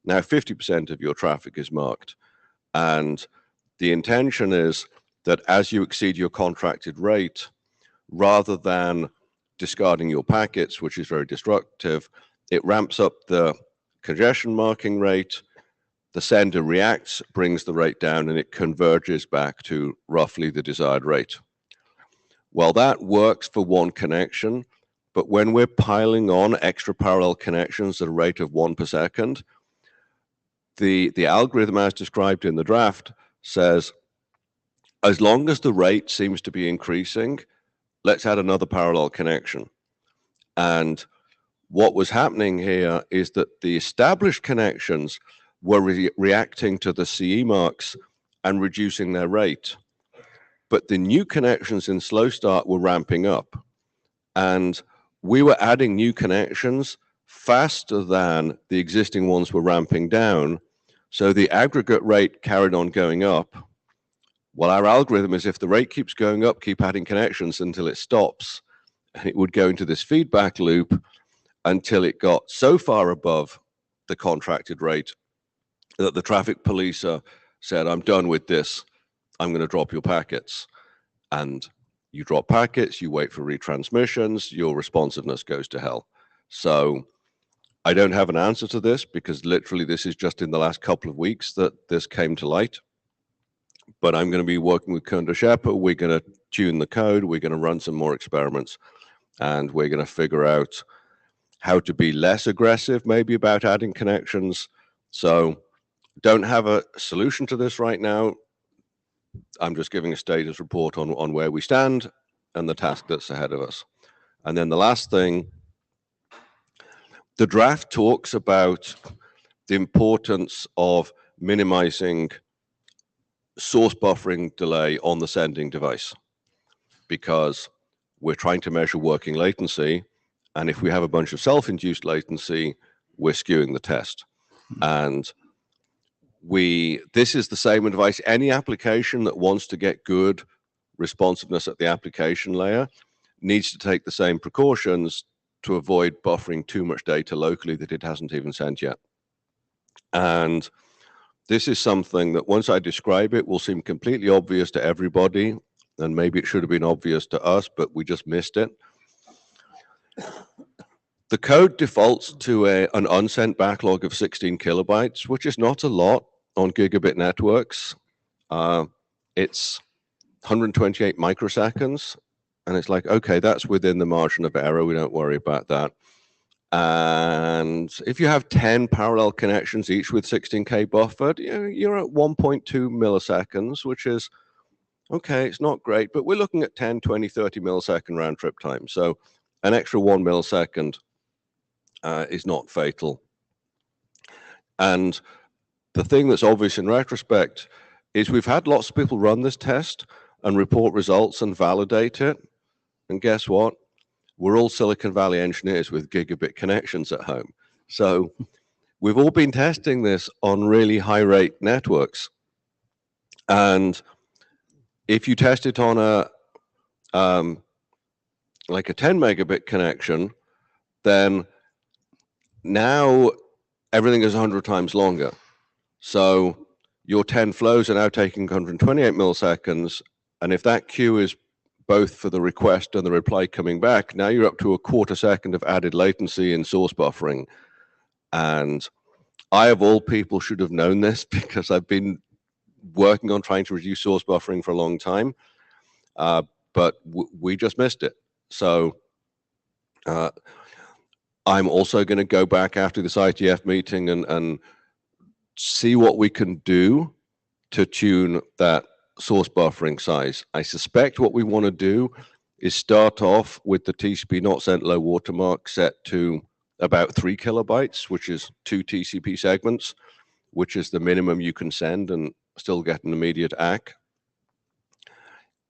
now 50% of your traffic is marked. And the intention is that as you exceed your contracted rate, rather than discarding your packets, which is very destructive, it ramps up the congestion marking rate, the sender reacts, brings the rate down, and it converges back to roughly the desired rate. Well, that works for one connection, but when we're piling on extra parallel connections at a rate of 1 per second, the algorithm as described in the draft says, as long as the rate seems to be increasing, let's add another parallel connection. And what was happening here is that the established connections were reacting to the CE marks and reducing their rate. But the new connections in slow start were ramping up. And we were adding new connections faster than the existing ones were ramping down. So the aggregate rate carried on going up. Well, our algorithm is if the rate keeps going up, keep adding connections until it stops. And it would go into this feedback loop until it got so far above the contracted rate that the traffic policer said, I'm done with this. I'm going to drop your packets. And you drop packets, you wait for retransmissions, your responsiveness goes to hell. So I don't have an answer to this because literally this is just in the last couple of weeks that this came to light. But I'm going to be working with Kunder Shepper. We're going to tune the code. We're going to run some more experiments. And we're going to figure out how to be less aggressive, maybe about adding connections. So don't have a solution to this right now. I'm just giving a status report on where we stand and the task that's ahead of us. And then the last thing, the draft talks about the importance of minimizing source buffering delay on the sending device, because we're trying to measure working latency. And if we have a bunch of self-induced latency, we're skewing the test. And this is the same advice. Any application that wants to get good responsiveness at the application layer needs to take the same precautions to avoid buffering too much data locally that it hasn't even sent yet. And this is something that once I describe it will seem completely obvious to everybody, and maybe it should have been obvious to us, but we just missed it. The code defaults to an unsent backlog of 16 kilobytes, which is not a lot on gigabit networks. It's 128 microseconds, and it's like, okay, that's within the margin of error. We don't worry about that. And if you have 10 parallel connections, each with 16K buffered, you're at 1.2 milliseconds, which is, okay, it's not great, but we're looking at 10, 20, 30 millisecond round trip time. So an extra 1 millisecond is not fatal. And the thing that's obvious in retrospect is we've had lots of people run this test and report results and validate it. And guess what? We're all Silicon Valley engineers with gigabit connections at home. So we've all been testing this on really high rate networks. And if you test it on a like a 10 megabit connection, then now everything is 100 times longer. So your 10 flows are now taking 128 milliseconds. And if that queue is both for the request and the reply coming back, now you're up to a quarter second of added latency in source buffering. And I, of all people, should have known this because I've been working on trying to reduce source buffering for a long time, but we just missed it. So I'm also going to go back after this IETF meeting and see what we can do to tune that source buffering size. I suspect what we want to do is start off with the TCP not sent low watermark set to about 3 kilobytes, which is 2 TCP segments, which is the minimum you can send and still get an immediate ACK.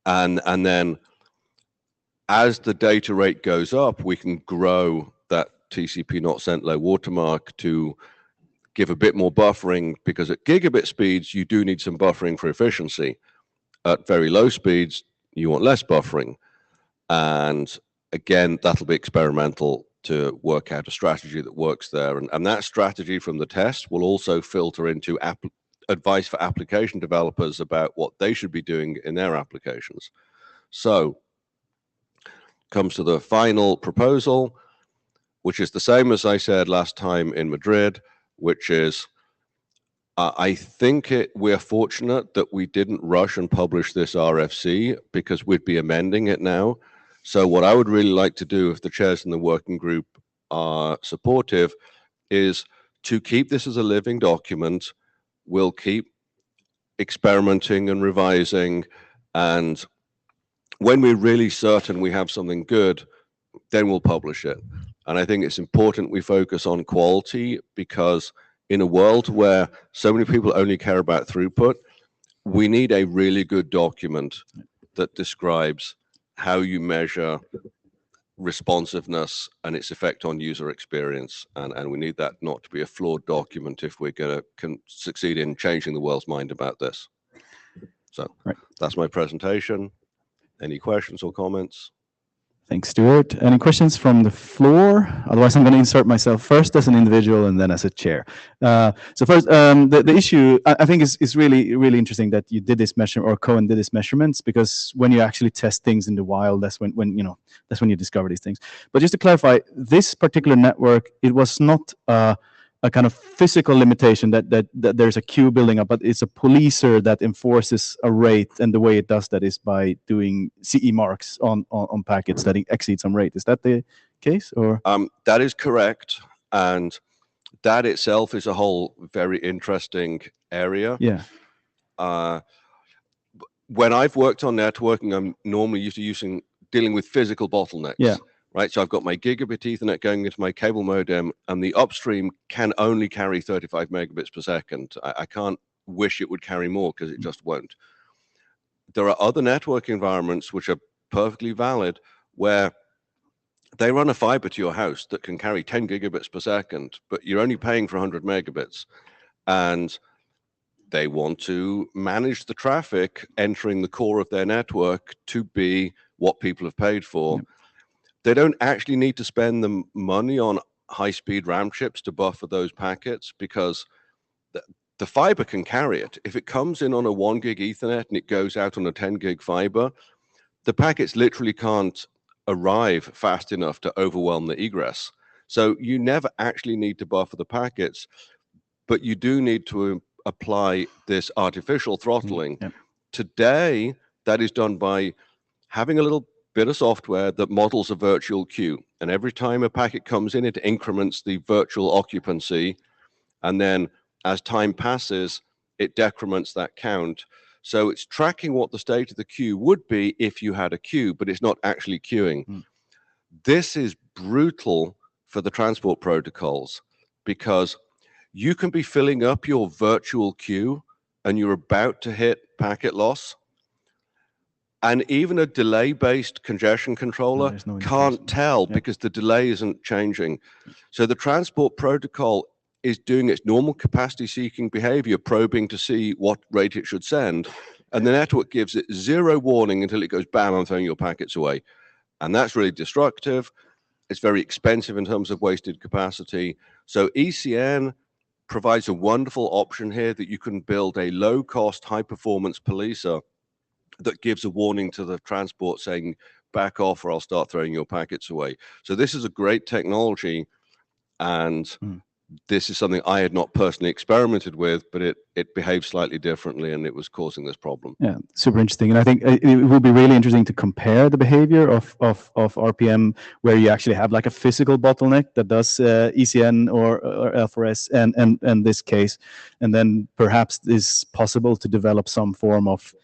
And then as the data rate goes up, we can grow that TCP not sent low watermark to give a bit more buffering, because at gigabit speeds, you do need some buffering for efficiency. At very low speeds, you want less buffering. And again, that'll be experimental to work out a strategy that works there. And that strategy from the test will also filter into advice for application developers about what they should be doing in their applications. So comes to the final proposal, which is the same as I said last time in Madrid, which is I think we're fortunate that we didn't rush and publish this RFC because we'd be amending it now. So what I would really like to do, if the chairs in the working group are supportive, is to keep this as a living document. We'll keep experimenting and revising, and when we're really certain we have something good, then we'll publish it. And I think it's important we focus on quality, because in a world where so many people only care about throughput, we need a really good document that describes how you measure responsiveness and its effect on user experience. And we need that not to be a flawed document if we're going to succeed in changing the world's mind about this. So that's my presentation. Any questions or comments? Thanks, Stuart. Any questions from the floor? Otherwise, I'm going to insert myself first as an individual and then as a chair. So first, the issue I think is really, really interesting that you did this measure, or Cohen did this measurements, because when you actually test things in the wild, that's when you discover these things. But just to clarify, this particular network, it was not a kind of physical limitation that there's a queue building up, but it's a policer that enforces a rate, and the way it does that is by doing CE marks on packets that exceed some rate. Is that the case, or? That is correct, and that itself is a whole very interesting area. Yeah. When I've worked on networking, I'm normally used to dealing with physical bottlenecks. Yeah. Right, so I've got my gigabit Ethernet going into my cable modem, and the upstream can only carry 35 megabits per second. I can't wish it would carry more, because it just won't. There are other network environments which are perfectly valid, where they run a fiber to your house that can carry 10 gigabits per second, but you're only paying for 100 megabits. And they want to manage the traffic entering the core of their network to be what people have paid for. They don't actually need to spend the money on high-speed RAM chips to buffer those packets because the fiber can carry it. If it comes in on a 1 gig Ethernet and it goes out on a 10 gig fiber, the packets literally can't arrive fast enough to overwhelm the egress. So you never actually need to buffer the packets, but you do need to apply this artificial throttling. Today, that is done by having a little bit of software that models a virtual queue. And every time a packet comes in, it increments the virtual occupancy. And then as time passes, it decrements that count. So it's tracking what the state of the queue would be if you had a queue, but it's not actually queuing. This is brutal for the transport protocols because you can be filling up your virtual queue and you're about to hit packet loss. And even a delay-based congestion controller can't tell because the delay isn't changing. So the transport protocol is doing its normal capacity-seeking behavior, probing to see what rate it should send. And the network gives it zero warning until it goes, bam, I'm throwing your packets away. And that's really destructive. It's very expensive in terms of wasted capacity. So ECN provides a wonderful option here that you can build a low-cost, high-performance policer that gives a warning to the transport saying, back off or I'll start throwing your packets away. So this is a great technology, and this is something I had not personally experimented with, but it behaves slightly differently, and it was causing this problem. Yeah, super interesting. And I think it would be really interesting to compare the behavior of RPM, where you actually have like a physical bottleneck that does ECN or L4S and this case, and then perhaps it's possible to develop some form of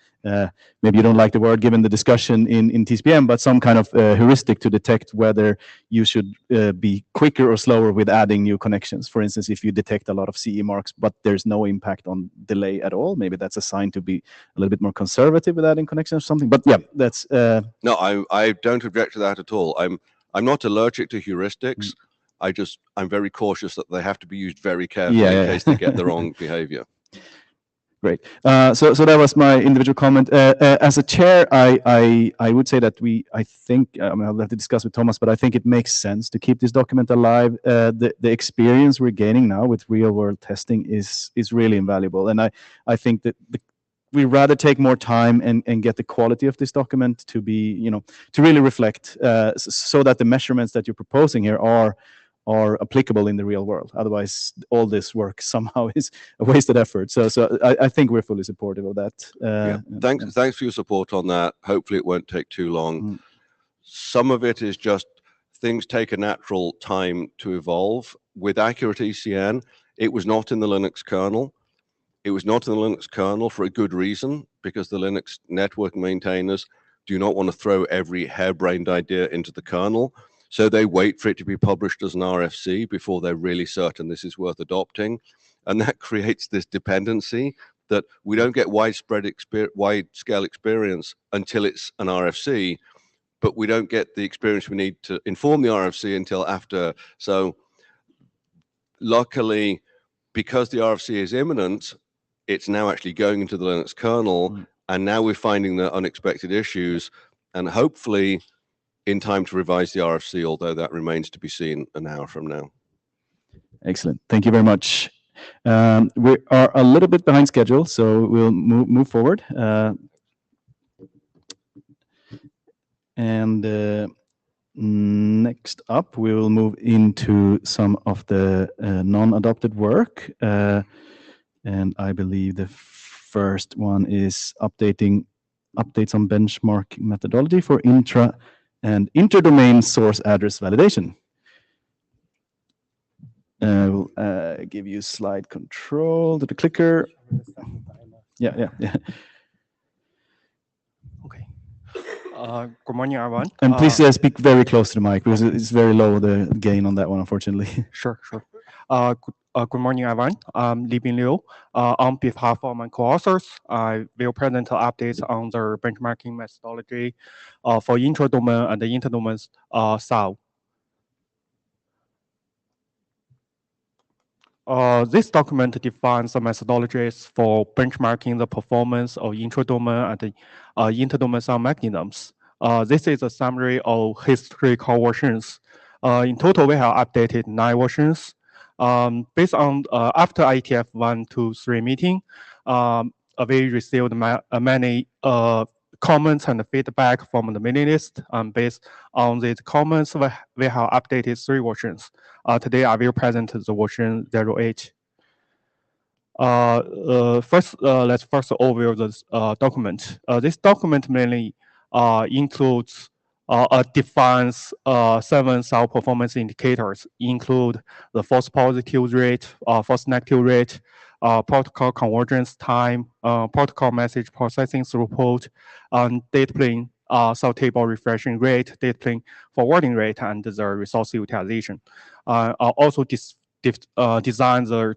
maybe you don't like the word given the discussion in TCPM, but some kind of heuristic to detect whether you should be quicker or slower with adding new connections. For instance, if you detect a lot of CE marks, but there's no impact on delay at all, maybe that's a sign to be a little bit more conservative with adding connections or something. But yeah, that's... No, I don't object to that at all. I'm not allergic to heuristics. I'm very cautious that they have to be used very carefully in case they get the wrong behavior. Great. So that was my individual comment. As a chair, I would say that I think, I'll have to discuss with Thomas, but I think it makes sense to keep this document alive. The experience we're gaining now with real world testing is really invaluable. And I think that we rather take more time and get the quality of this document to be, to really reflect so that the measurements that you're proposing here are applicable in the real world. Otherwise, all this work somehow is a wasted effort. So I think we're fully supportive of that. Thanks for your support on that. Hopefully it won't take too long. Some of it is just things take a natural time to evolve. With Accurate ECN, it was not in the Linux kernel. It was not in the Linux kernel for a good reason, because the Linux network maintainers do not want to throw every harebrained idea into the kernel. So they wait for it to be published as an RFC before they're really certain this is worth adopting. And that creates this dependency that we don't get wide-scale experience until it's an RFC, but we don't get the experience we need to inform the RFC until after. So luckily, because the RFC is imminent, it's now actually going into the Linux kernel, and now we're finding the unexpected issues, and hopefully in time to revise the RFC, although that remains to be seen an hour from now. Excellent. Thank you very much. We are a little bit behind schedule, so we'll move forward. And next up, we will move into some of the non-adopted work. And I believe the first one is updates on benchmark methodology for intra and inter-domain source address validation. We'll give you slide control to the clicker. Yeah. Okay. Good morning, everyone. And please speak very close to the mic, because it's very low, the gain on that one, unfortunately. Sure. Good morning, everyone. I'm Li Bin Liu. On behalf of my co-authors, I will present updates on the benchmarking methodology for intra-domain and the inter-domain SAL. This document defines the methodologies for benchmarking the performance of intradomain and interdomain sound mechanisms. This is a summary of historical versions. In total, we have updated 9 versions. Based on after IETF 1 to 3 meeting, we received many comments and feedback from the mailing list. Based on these comments, we have updated 3 versions. Today, I will present the version 08. Let's first overview this document. This document mainly includes defines 7 cell performance indicators, include the false positive rate, false negative rate, protocol convergence time, protocol message processing throughput, data plane cell table refreshing rate, data plane forwarding rate, and the resource utilization. Also design the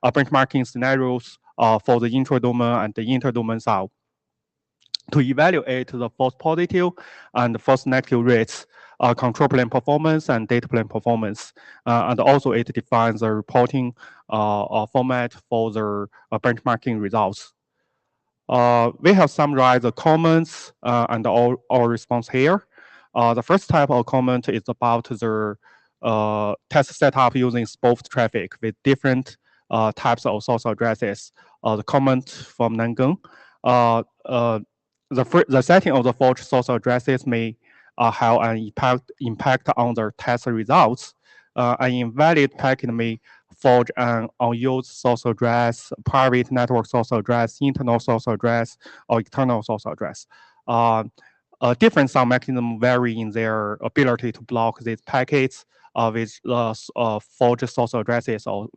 benchmarking scenarios for the intradomain and the interdomain cell to evaluate the false positive and false negative rates, control plane performance and data plane performance. And also it defines the reporting format for the benchmarking results. We have summarized the comments and our response here. The first type of comment is about the test setup using spoofed traffic with different types of source addresses. The comment from Nangang. The setting of the forged source addresses may have an impact on the test results. An invalid packet may forge an unused source address, private network source address, internal source address, or external source address. Different sound mechanisms vary in their ability to block these packets with forged source addresses of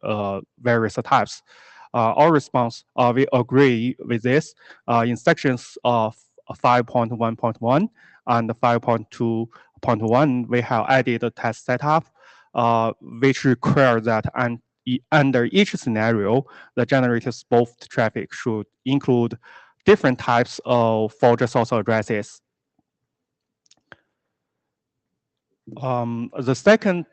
various types. Our response, we agree with this. In sections of 5.1.1 and 5.2.1, we have added a test setup, which requires that under each scenario, the generated spoofed traffic should include different types of forged source addresses. The second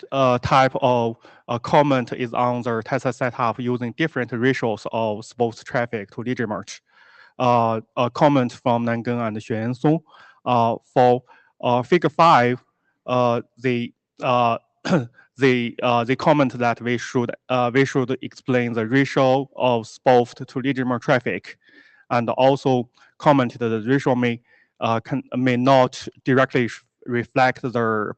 type of comment is on the test setup using different ratios of spoofed traffic to lead merge. A comment from Nangang and Xuan Song. For figure 5, they comment that we should explain the ratio of spoofed to lead merge traffic, and also commented that the ratio may not directly reflect the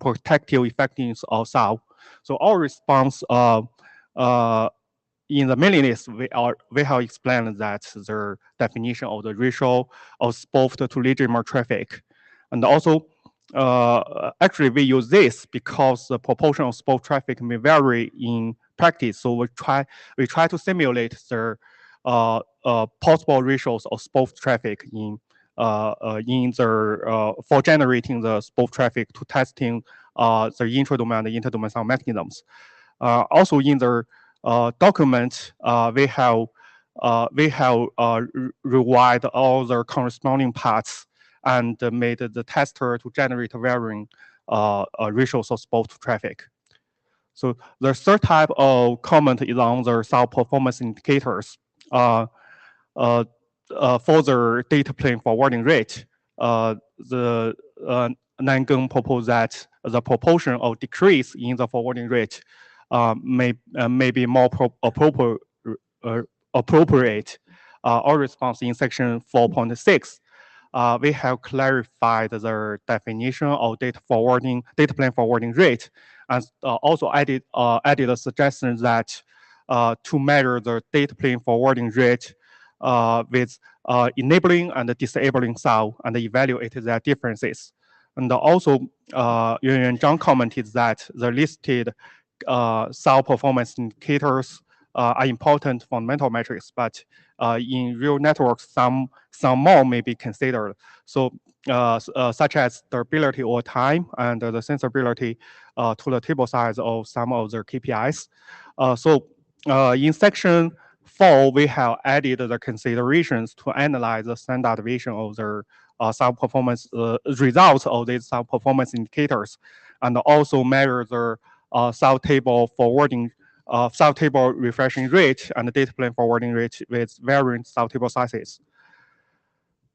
protective effectiveness of cell. So our response in the mailing list, we have explained that the definition of the ratio of spoofed to legitimate traffic. And also, actually, we use this because the proportion of spoofed traffic may vary in practice. So we try to simulate the possible ratios of spoofed traffic for generating the spoofed traffic to testing the intradomain and the interdomain sound mechanisms. Also in the document, we have rewired all the corresponding parts and made the tester to generate varying ratios of spoofed traffic. So the third type of comment is on the cell performance indicators. For the data plane forwarding rate, the Nangang proposed that the proportion of decrease in the forwarding rate may be more appropriate. Our response in section 4.6, we have clarified the definition of data plane forwarding rate, and also added a suggestion that to measure the data plane forwarding rate with enabling and disabling cell and evaluate their differences. And also, Yuan Zhang commented that the listed cell performance indicators are important fundamental metrics, but in real networks, some more may be considered. So, such as durability over time and the sensibility to the table size of some of the KPIs. In section 4, we have added the considerations to analyze the standard deviation of the cell performance results of these cell performance indicators, and also measure the cell table forwarding sub table refreshing rate and data plane forwarding rate with varying sub table sizes.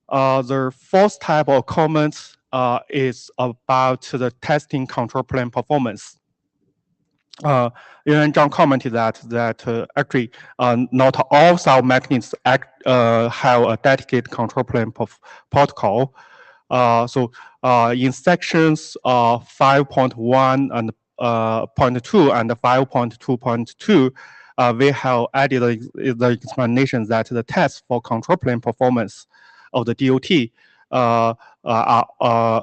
The fourth type of comments is about the testing control plane performance. Yuan Zhang commented that actually not all cell magnets have a dedicated control plane protocol. In sections 5.1 and 0.2 and 5.2.2, we have added the explanation that the tests for control plane performance of the DOT are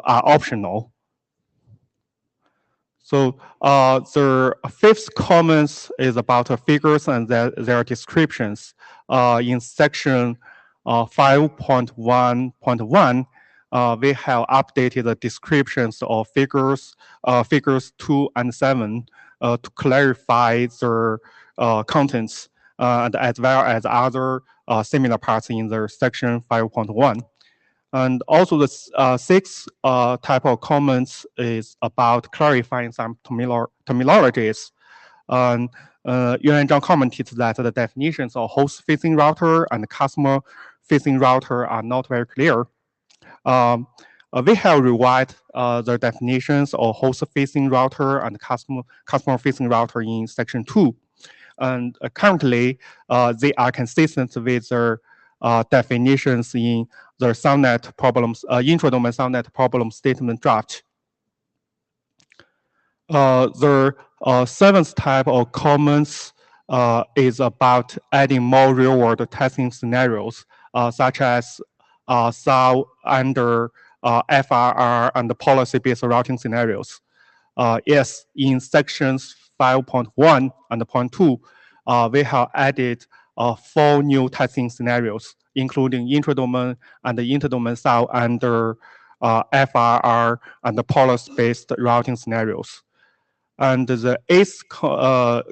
optional. So the fifth comment is about figures and their descriptions. In section 5.1.1, we have updated the descriptions of figures 2 and 7 to clarify their contents, and as well as other similar parts in the section 5.1. And also the sixth type of comments is about clarifying some terminologies. Yuan Zhang commented that the definitions of host-facing router and customer-facing router are not very clear. We have revised the definitions of host-facing router and customer-facing router in section 2. And currently, they are consistent with their definitions in the subnet problems, intradomain subnet problem statement draft. The seventh type of comments is about adding more real-world testing scenarios, such as cell under FRR and policy-based routing scenarios. Yes, in sections 5.1 and 0.2, we have added 4 new testing scenarios, including intradomain and interdomain cell under FRR and the policy-based routing scenarios. And the eighth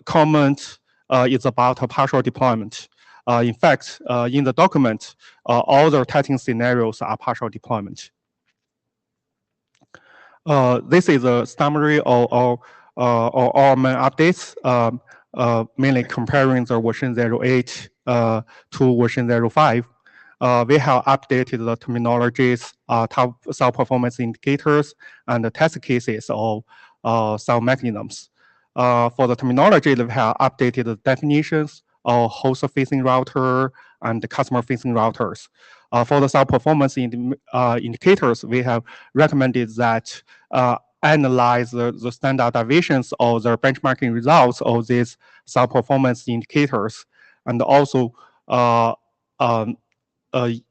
comment is about a partial deployment. In fact, in the document, all the testing scenarios are partial deployment. This is a summary of our main updates, mainly comparing the version 08 to version 05. We have updated the terminologies, cell performance indicators, and the test cases of cell mechanisms. For the terminology, we have updated the definitions of host-facing router and customer-facing routers. For the cell performance indicators, we have recommended that analyze the standard deviations of the benchmarking results of these cell performance indicators, and also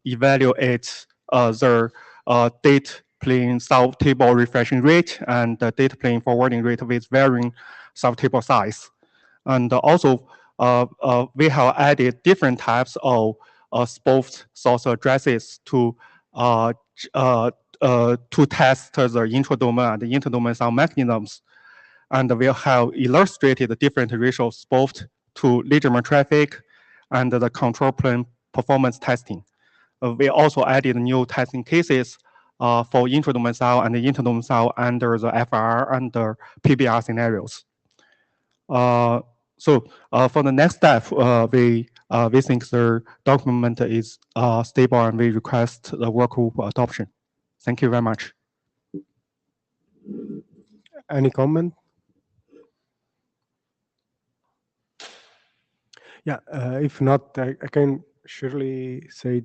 evaluate their data plane cell table refreshing rate and the data plane forwarding rate with varying cell table size. And also, we have added different types of spoofed source addresses to test the intradomain and the interdomain cell mechanisms. And we have illustrated different ratios spoofed to legitimate traffic and the control plane performance testing. We also added new testing cases for intradomain cell and the interdomain cell under the FR and the PBR scenarios. So for the next step, we think the document is stable, and we request the workgroup adoption. Thank you very much. Any comment? Yeah, if not, I can surely say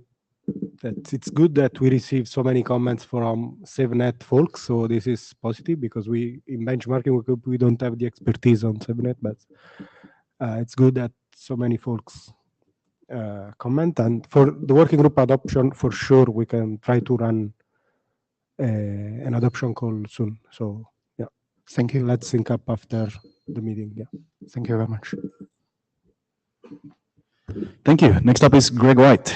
that it's good that we receive so many comments from SafeNet folks. So this is positive, because we in benchmarking we don't have the expertise on SafeNet, but it's good that so many folks comment. And for the working group adoption, for sure, we can try to run an adoption call soon. So yeah, thank you. Let's sync up after the meeting. Yeah, thank you very much. Thank you. Next up is Greg White.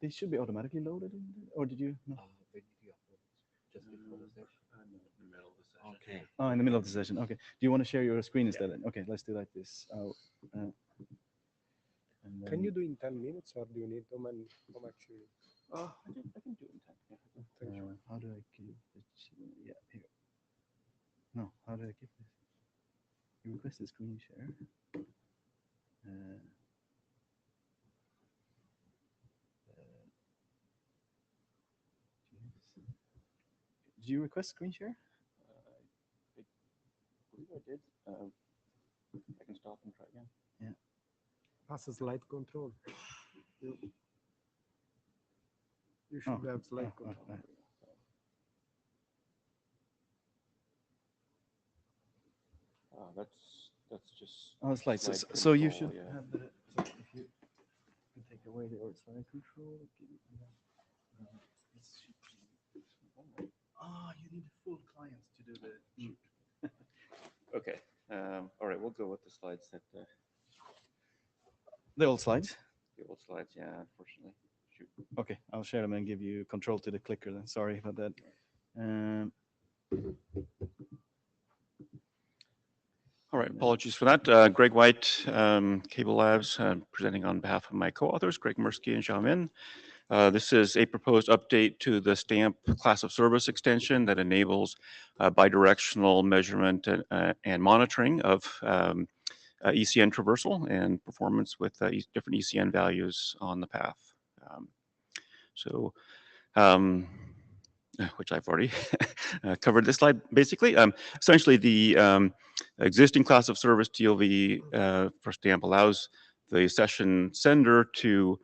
They should be automatically loaded, or did you? No. Okay. Oh, in the middle of the session. Okay. Do you want to share your screen instead? Then? Okay, let's do like this. Can you do in 10 minutes, or do you need how much you need? Oh, I can do it in 10. How do I give the? Yeah, here. No, how do I give this? You request a screen share. Did you request screen share? I believe I did. I can stop and try again. Yeah. Pass a slide control. You should have slide control. That's just. Oh, slides. So you should have the. So if you can take away the slide control. You need full clients to do the. Okay. All right. We'll go with the slides that. The old slides. The old slides. Yeah. Unfortunately. Shoot. Okay. I'll share them and give you control to the clicker. Then. Sorry about that. All right, apologies for that. Greg White, Cable Labs, presenting on behalf of my co-authors, Greg Mirsky and Xiaomin. This is a proposed update to the STAMP class of service extension that enables bidirectional measurement and monitoring of ECN traversal and performance with different ECN values on the path. Which I've already covered this slide, basically. Essentially, the existing class of service TLV for STAMP allows the session sender to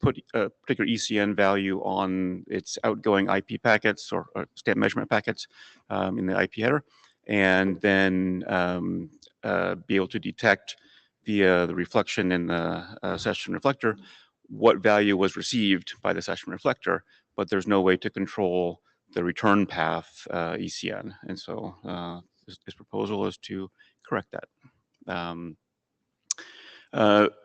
put a particular ECN value on its outgoing IP packets or STAMP measurement packets in the IP header, and then be able to detect via the reflection in the session reflector what value was received by the session reflector, but there's no way to control the return path ECN. And so this proposal is to correct that.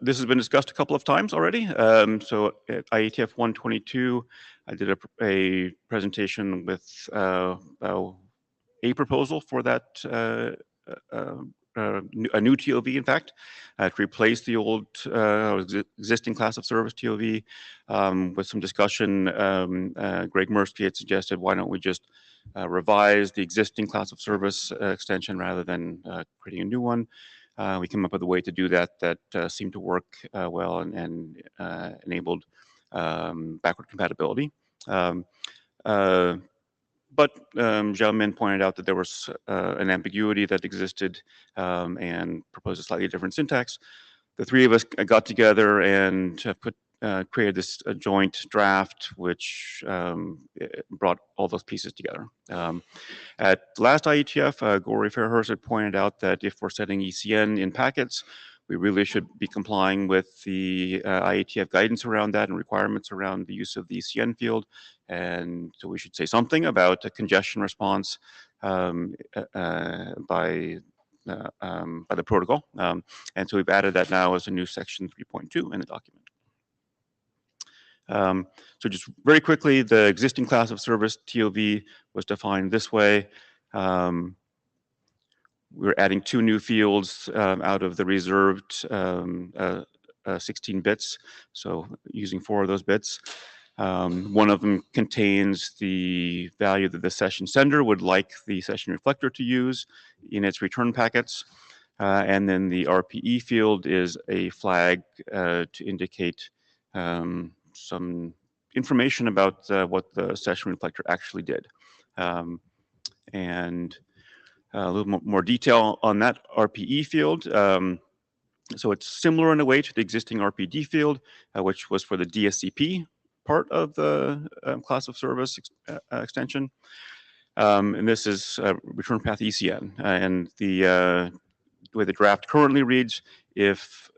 This has been discussed a couple of times already. So at IETF 122, I did a presentation with a proposal for that a new TOV, in fact, to replace the old existing class of service TOV. With some discussion, Greg Mirsky had suggested, why don't we just revise the existing class of service extension rather than creating a new one. We came up with a way to do that that seemed to work well and enabled backward compatibility. But Xiaomin pointed out that there was an ambiguity that existed and proposed a slightly different syntax. The three of us got together and created this joint draft, which brought all those pieces together. At last IETF, Gori Fairhurst had pointed out that if we're setting ECN in packets, we really should be complying with the IETF guidance around that and requirements around the use of the ECN field. And so we should say something about a congestion response by the protocol. And so we've added that now as a new section 3.2 in the document. So just very quickly, the existing class of service TOV was defined this way. We're adding two new fields out of the reserved 16 bits, so using 4 of those bits. One of them contains the value that the session sender would like the session reflector to use in its return packets. And then the RPE field is a flag to indicate some information about what the session reflector actually did. And a little more detail on that RPE field. So it's similar in a way to the existing RPD field, which was for the DSCP part of the class of service extension. And this is return path ECN. And the way the draft currently reads, if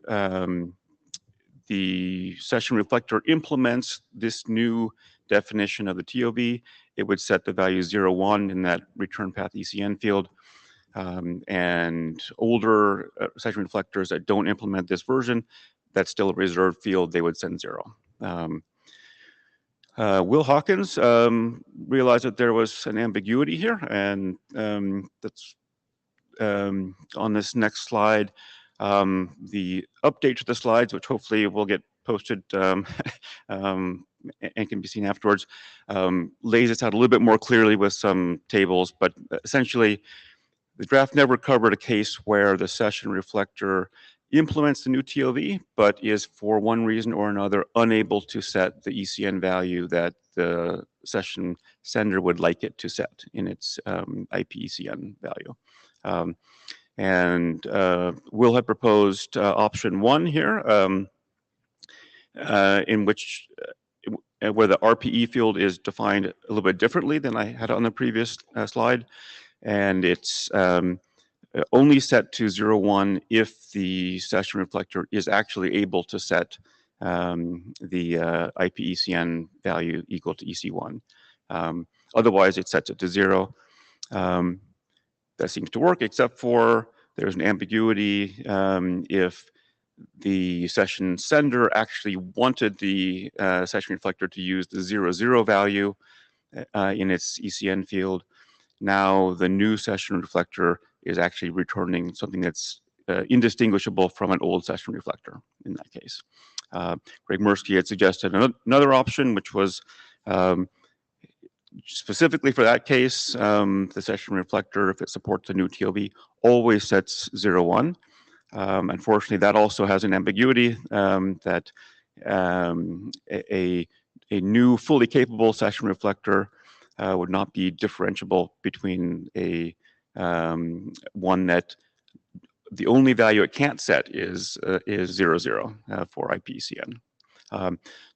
the session reflector implements this new definition of the TOV, it would set the value 0, 1 in that return path ECN field. And older session reflectors that don't implement this version, that's still a reserved field, they would send 0. Will Hawkins realized that there was an ambiguity here, and that's on this next slide. The update to the slides, which hopefully will get posted and can be seen afterwards, lays this out a little bit more clearly with some tables, but essentially the draft never covered a case where the session reflector implements the new TOV, but is for one reason or another unable to set the ECN value that the session sender would like it to set in its IP ECN value. And Will had proposed option 1 here, in which where the RPE field is defined a little bit differently than I had on the previous slide, and it's only set to 0.1 if the session reflector is actually able to set the IP ECN value equal to EC1. Otherwise, it sets it to 0. That seems to work, except for there's an ambiguity if the session sender actually wanted the session reflector to use the 0.0 value in its ECN field. Now the new session reflector is actually returning something that's indistinguishable from an old session reflector in that case. Greg Mirsky had suggested another option, which was specifically for that case, the session reflector, if it supports the new TOV, always sets 0.1. Unfortunately, that also has an ambiguity that a new fully capable session reflector would not be differentiable between a one that the only value it can't set is 0.0 for IPCN.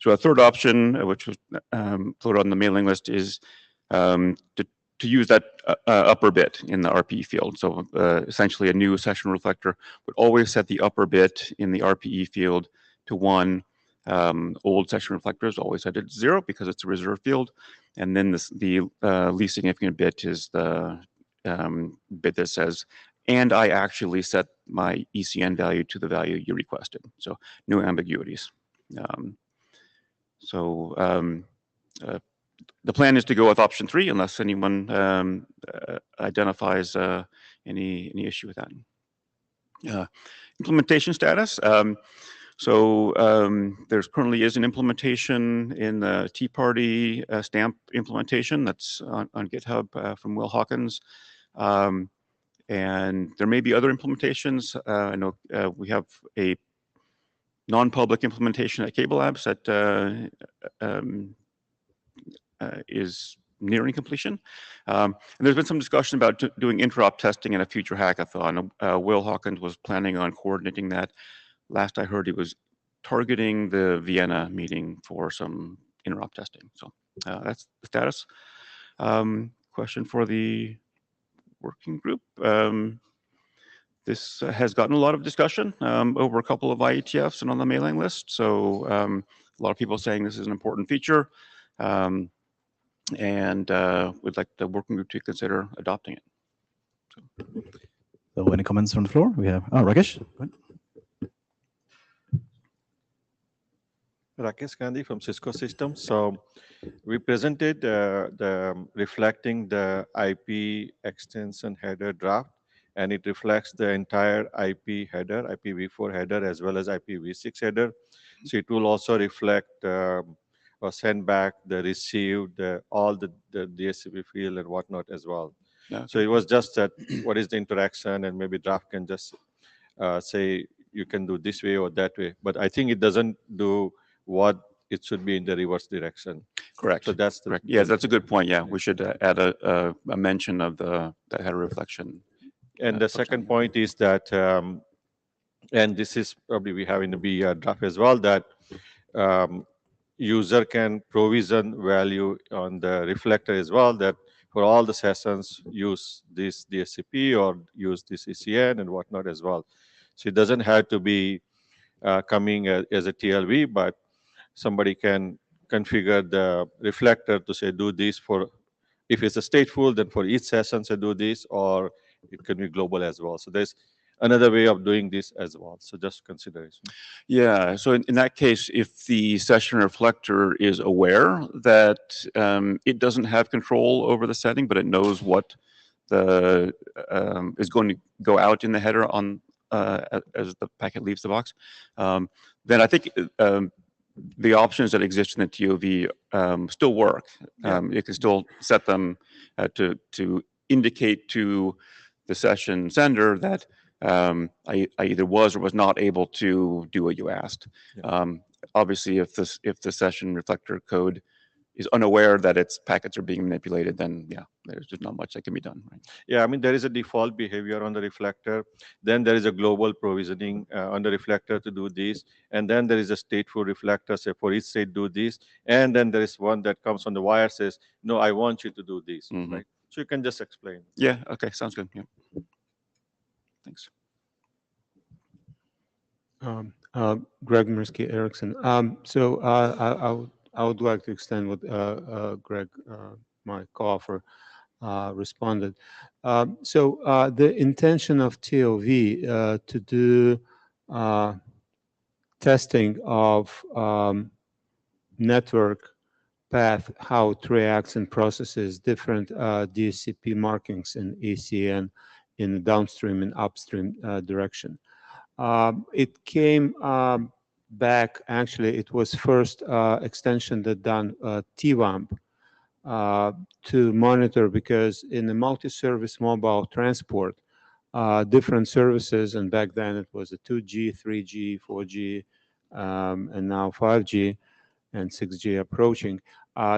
So a third option, which was put on the mailing list, is to use that upper bit in the RPE field. So essentially, a new session reflector would always set the upper bit in the RPE field to 1. Old session reflectors always set it to 0 because it's a reserved field, and then the least significant bit is the bit that says, and I actually set my ECN value to the value you requested. So no ambiguities. The plan is to go with option 3 unless anyone identifies any issue with that. Implementation status. There's currently is an implementation in the Tea Party stamp implementation that's on GitHub from Will Hawkins. And there may be other implementations. I know we have a non-public implementation at Cable Labs that is nearing completion. And there's been some discussion about doing interop testing in a future hackathon. Will Hawkins was planning on coordinating that. Last I heard, he was targeting the Vienna meeting for some interop testing. So that's the status. Question for the working group. This has gotten a lot of discussion over a couple of IETFs and on the mailing list. So a lot of people saying this is an important feature. And we'd like the working group to consider adopting it. So any comments from the floor? We have Rakesh. Rakesh Gandhi from Cisco Systems. So we presented the reflecting the IP extension header draft, and it reflects the entire IP header, IPv4 header, as well as IPv6 header. So it will also reflect or send back the received, all the DSCP field and whatnot as well. Yeah. So it was just that what is the interaction, and maybe draft can just say you can do this way or that way. But I think it doesn't do what it should be in the reverse direction. Correct. So that's the correct. Yes, that's a good point. Yeah, we should add a mention of the header reflection. And the second point is that, and this is probably we have in the draft as well, that user can provision value on the reflector as well, that for all the sessions use this DSCP or use this ECN and whatnot as well. So it doesn't have to be coming as a TLV, but somebody can configure the reflector to say do this for, if it's a stateful, then for each session say do this, or it can be global as well. So there's another way of doing this as well. So just consideration. Yeah, so in that case, if the session reflector is aware that it doesn't have control over the setting, but it knows what the is going to go out in the header on as the packet leaves the box, then I think the options that exist in the TOV still work. You can still set them to indicate to the session sender that I either was or was not able to do what you asked. Obviously, if the session reflector code is unaware that its packets are being manipulated, then yeah, there's just not much that can be done. Right? Yeah, I mean, there is a default behavior on the reflector. Then there is a global provisioning on the reflector to do this. And then there is a stateful reflector, say for each state do this. And then there is one that comes on the wire says, no, I want you to do this, right? So you can just explain. Yeah, okay, sounds good. Yeah. Thanks. Greg Mirsky Erickson. So I would like to extend what Greg, my co-author, responded. So the intention of TOV to do testing of network path, how it reacts and processes different DSCP markings in ECN in the downstream and upstream direction. It came back, actually, it was first extension that done TWAMP to monitor, because in the multi-service mobile transport, different services, and back then it was a 2G, 3G, 4G, and now 5G and 6G approaching,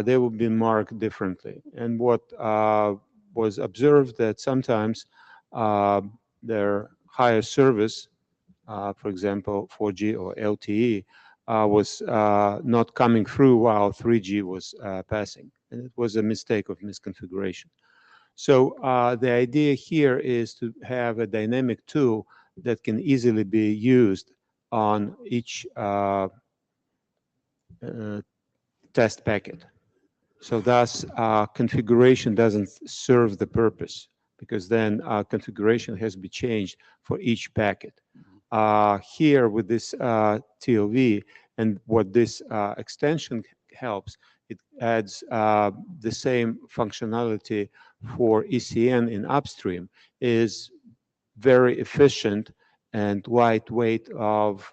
they will be marked differently. And what was observed that sometimes their higher service, for example, 4G or LTE, was not coming through while 3G was passing. And it was a mistake of misconfiguration. So the idea here is to have a dynamic tool that can easily be used on each test packet. So thus configuration doesn't serve the purpose, because then configuration has to be changed for each packet. Here with this TOV and what this extension helps, it adds the same functionality for ECN in upstream, is very efficient and lightweight of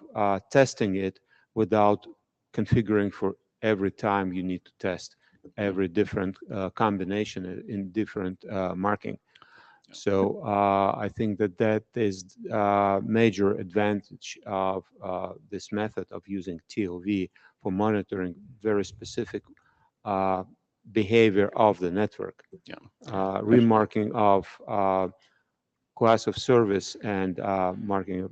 testing it without configuring for every time you need to test every different combination in different marking. So I think that that is a major advantage of this method of using TOV for monitoring very specific behavior of the network. Yeah. Remarking of class of service and marking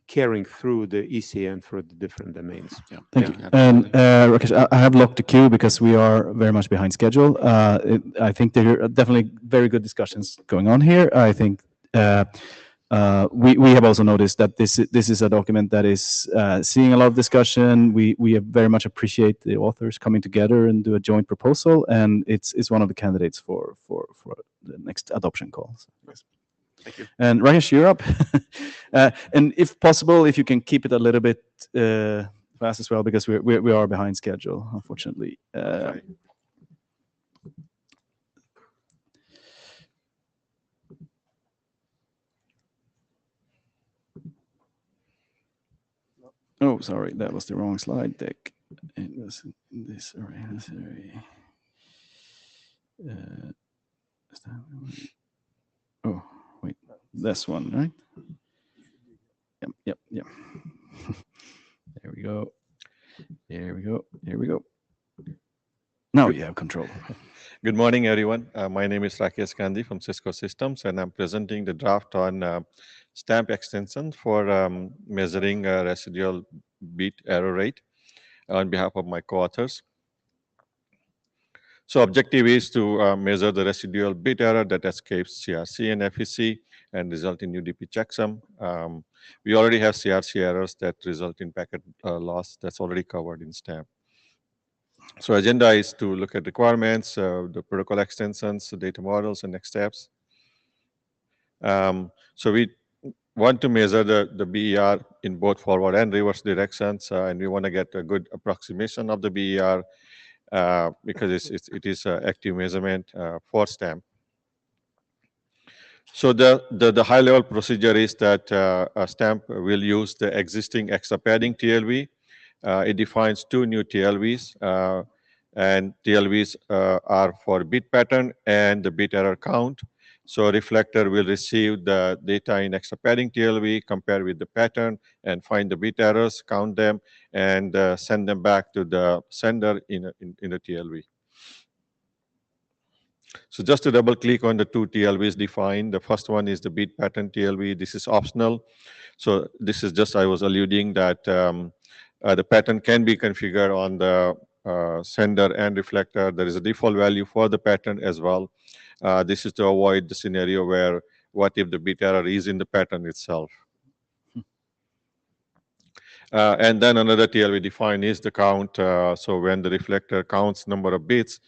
carrying through the ECN for the different domains. Yeah. Thank you. And Rakesh, I have locked the queue because we are very much behind schedule. I think there are definitely very good discussions going on here. I think we have also noticed that this is a document that is seeing a lot of discussion. We very much appreciate the authors coming together and do a joint proposal, and it's one of the candidates for the next adoption call. So, yes. Thank you. And Rakesh, you're up. And if possible, if you can keep it a little bit fast as well, because we are behind schedule, unfortunately. Okay. Oh, sorry, that was the wrong slide deck. It was this array. Oh, wait, this one, right? Yep. There we go. Now you have control. Good morning, everyone. My name is Rakesh Gandhi from Cisco Systems, and I'm presenting the draft on STAMP extension for measuring residual bit error rate on behalf of my co-authors. So objective is to measure the residual bit error that escapes CRC and FEC and result in UDP checksum. We already have CRC errors that result in packet loss that's already covered in STAMP. So agenda is to look at requirements, the protocol extensions, the data models, and next steps. So we want to measure the BER in both forward and reverse directions, and we want to get a good approximation of the BER because it is an active measurement for STAMP. So the high level procedure is that a STAMP will use the existing extra padding TLV. It defines two new TLVs, and TLVs are for bit pattern and the bit error count. So reflector will receive the data in extra padding TLV, compare with the pattern, and find the bit errors, count them, and send them back to the sender in the TLV. So just to double click on the two TLVs defined, the first one is the bit pattern TLV. This is optional. So this is just, I was alluding that the pattern can be configured on the sender and reflector. There is a default value for the pattern as well. This is to avoid the scenario where what if the bit error is in the pattern itself. And then another TLV defined is the count. So when the reflector counts number of bits,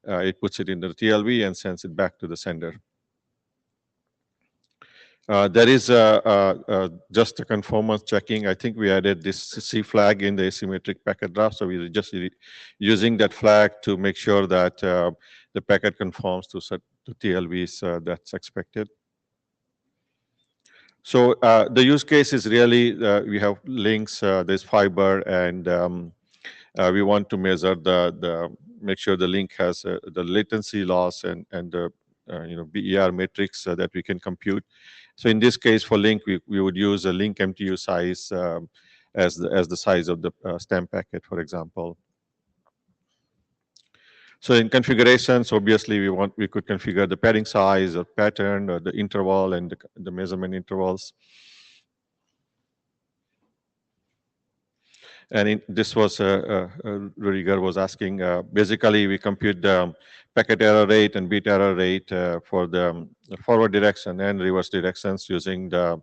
it puts it in the TLV and sends it back to the sender. There is just a conformance checking. I think we added this C flag in the asymmetric packet draft. So we're just using that flag to make sure that the packet conforms to the TLVs that's expected. So the use case is really, we have links, there's fiber, and we want to measure make sure the link has the latency loss and the BER matrix that we can compute. So in this case, for link, we would use a link MTU size as the size of the STAMP packet, for example. So in configurations, obviously we could configure the padding size or pattern or the interval and the measurement intervals. And this was Rudiger was asking. Basically, we compute the packet error rate and bit error rate for the forward direction and reverse directions using the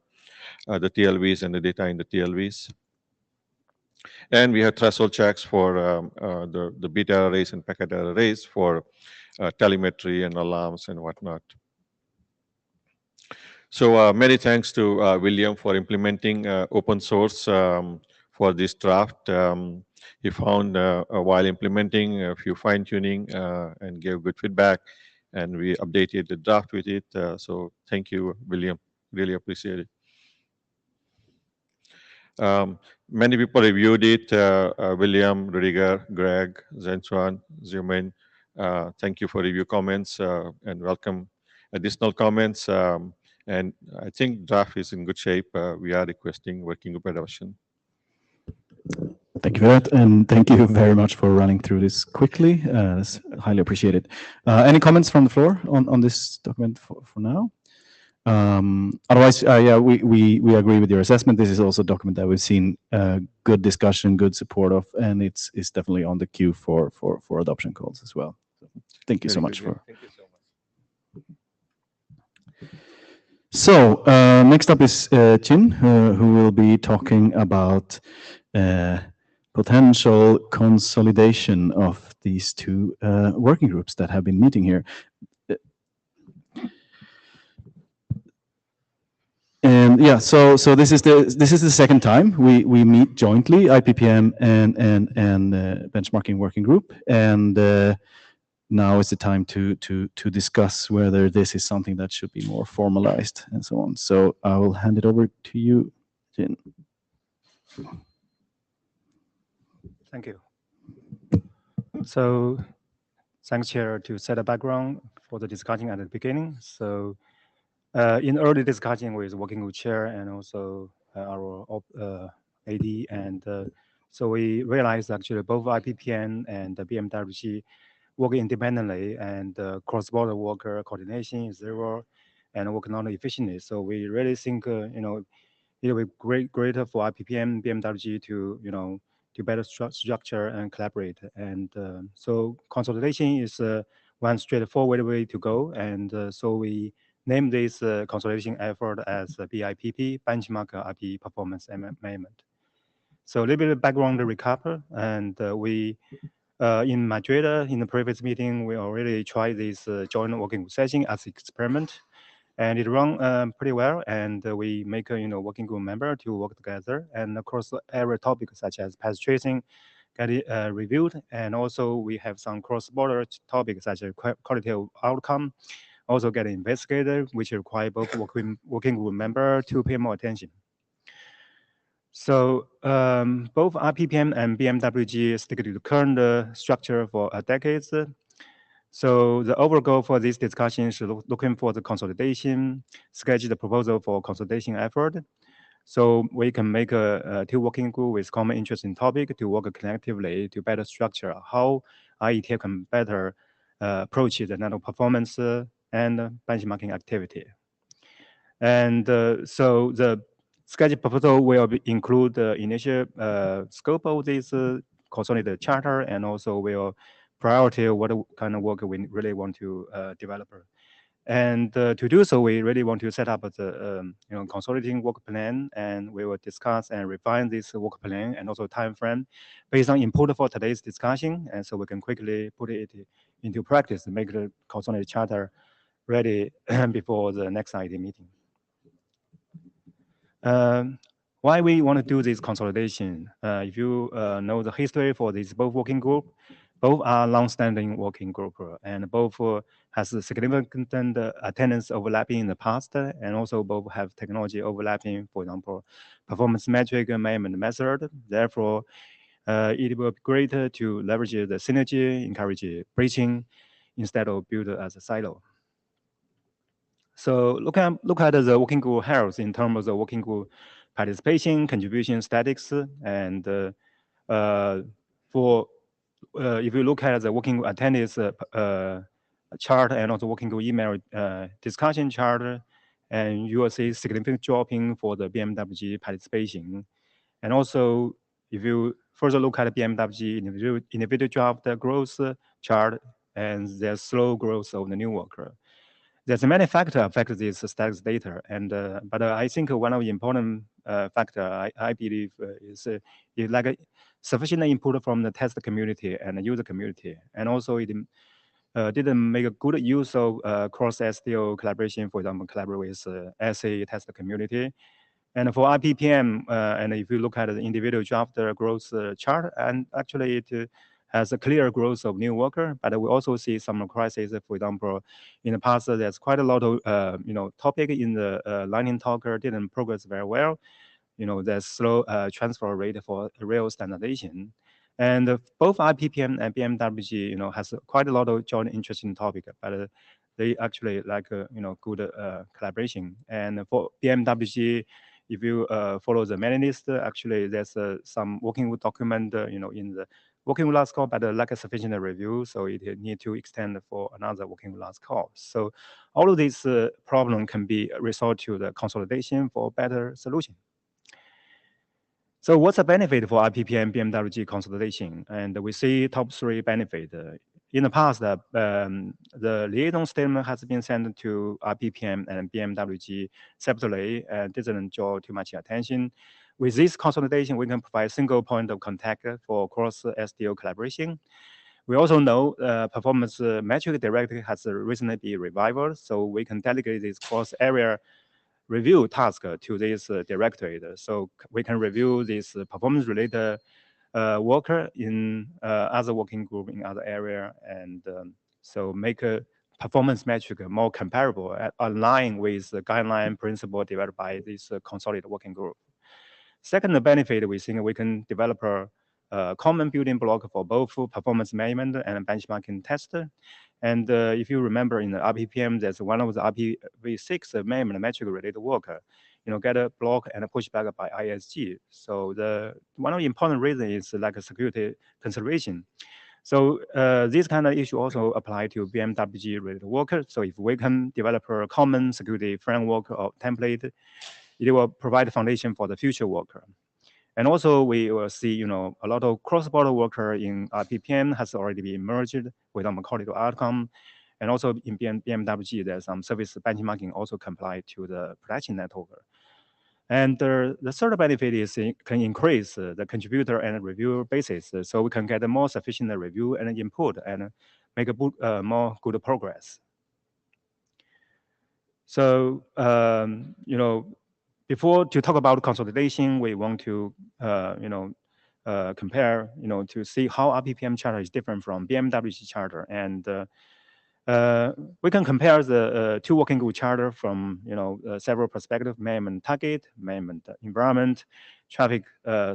TLVs and the data in the TLVs. And we have threshold checks for the bit error rates and packet error rates for telemetry and alarms and whatnot. So many thanks to William for implementing open source for this draft. He found while implementing a few fine tuning and gave good feedback, and we updated the draft with it. So thank you, William. Really appreciate it. Many people reviewed it. William, Rudiger, Greg, Zhenchuan, Xiumin. Thank you for review comments and welcome additional comments. And I think draft is in good shape. We are requesting working group adoption. Thank you for that, and thank you very much for running through this quickly. It's highly appreciated. Any comments from the floor on this document for now? Otherwise, yeah, we agree with your assessment. This is also a document that we've seen good discussion, good support of, and it's definitely on the queue for adoption calls as well. So thank you so much for. Thank you so much. So next up is Chin, who will be talking about potential consolidation of these two working groups that have been meeting here. And yeah, so this is the second time we meet jointly, IPPM and benchmarking working group, and now is the time to discuss whether this is something that should be more formalized and so on. So I will hand it over to you, Jin. Thank you. So thanks, Chair, to set a background for the discussion at the beginning. So in early discussion with working group chair and also our AD, and so we realized actually both IPPN and the BMWG work independently, and cross-border worker coordination is zero, and work not efficiently. So we really think it will be greater for IPPN, BMWG to to better structure and collaborate. And so consolidation is one straightforward way to go. And so we name this consolidation effort as BIPP, Benchmark IP Performance Measurement. So a little bit of background recap, and we in Madrid, in the previous meeting, we already tried this joint working session as experiment. and it run pretty well. And we make a working group member to work together and across area topics such as path tracing get it reviewed, and also we have some cross-border topics such as quality of outcome also get investigated, which require both working group member to pay more attention. So both IPPM and BMWG stick to the current structure for decades. So the overall goal for this discussion is looking for the consolidation, schedule the proposal for consolidation effort. So we can make a two working group with common interest in topic to work collectively to better structure how IETF can better approach the network performance and benchmarking activity. And so the scheduled proposal will include the initial scope of this consolidated charter, and also will priority what kind of work we really want to develop. And to do so, we really want to set up the consolidating work plan, and we will discuss and refine this work plan and also time frame based on input for today's discussion, and so we can quickly put it into practice and make the consolidated charter ready before the next ID meeting. Why we want to do this consolidation? If you know the history for this both working group, both are long-standing working group, and both has a significant attendance overlapping in the past, and also both have technology overlapping, for example, performance metric measurement method. Therefore, it will be great to leverage the synergy, encourage bridging, instead of build as a silo. So look at the working group health in terms of the working group participation, contribution, statics, and if you look at the working group attendance chart and also working group email discussion chart, and you will see significant dropping for the BMWG participation. And also, if you further look at BMWG individual draft growth chart, and there's slow growth of the new worker. There's many factors affect this statics data, and but I think one of the important factor I believe is like sufficient input from the test community and the user community, and also it didn't make a good use of cross-SDO collaboration, for example, collaborate with assay test community. And for IPPM, and if you look at the individual draft growth chart, and actually it has a clear growth of new worker, but we also see some crises. For example, in the past, there's quite a lot of topic in the Lightning Talker didn't progress very well. There's slow transfer rate for real standardization. And both IPPM and BMWG, has quite a lot of joint interest in topic, but they actually like good collaboration. And for BMWG, if you follow the mailing list, actually there's some working group document, in the working group last call, but lack of sufficient review, so it need to extend for another working group last call. So all of these problem can be resolved to the consolidation for better solution. So what's the benefit for IPPM BMWG consolidation? And we see top three benefit. In the past, the liaison statement has been sent to IPPM and BMWG separately and didn't draw too much attention. With this consolidation, we can provide a single point of contact for cross-SDO collaboration. We also know performance metric directive has recently been revived, so we can delegate this cross-area review task to this directorate, so we can review this performance-related worker in other working group in other area, and so make a performance metric more comparable, align with the guideline principle developed by this consolidated working group. Second benefit, we think we can develop a common building block for both performance measurement and benchmarking test. And if you remember in the RPPM, there's one of the RPv6 measurement metric related work, get a block and a pushback by ISG. So one of the important reasons is like a security consideration. So this kind of issue also apply to BMWG related work. So if we can develop a common security framework or template, it will provide a foundation for the future worker. And also we will see, a lot of cross-border worker in RPPM has already been merged with quality outcome. And also in BMWG, there's some service benchmarking also comply to the production network. And the third benefit is it can increase the contributor and reviewer basis, so we can get a more sufficient review and input and make a more good progress. So, before to talk about consolidation, we want to, compare, to see how IPPM charter is different from BMWG charter. And we can compare the two working group charter from, several perspectives: management target, management environment, traffic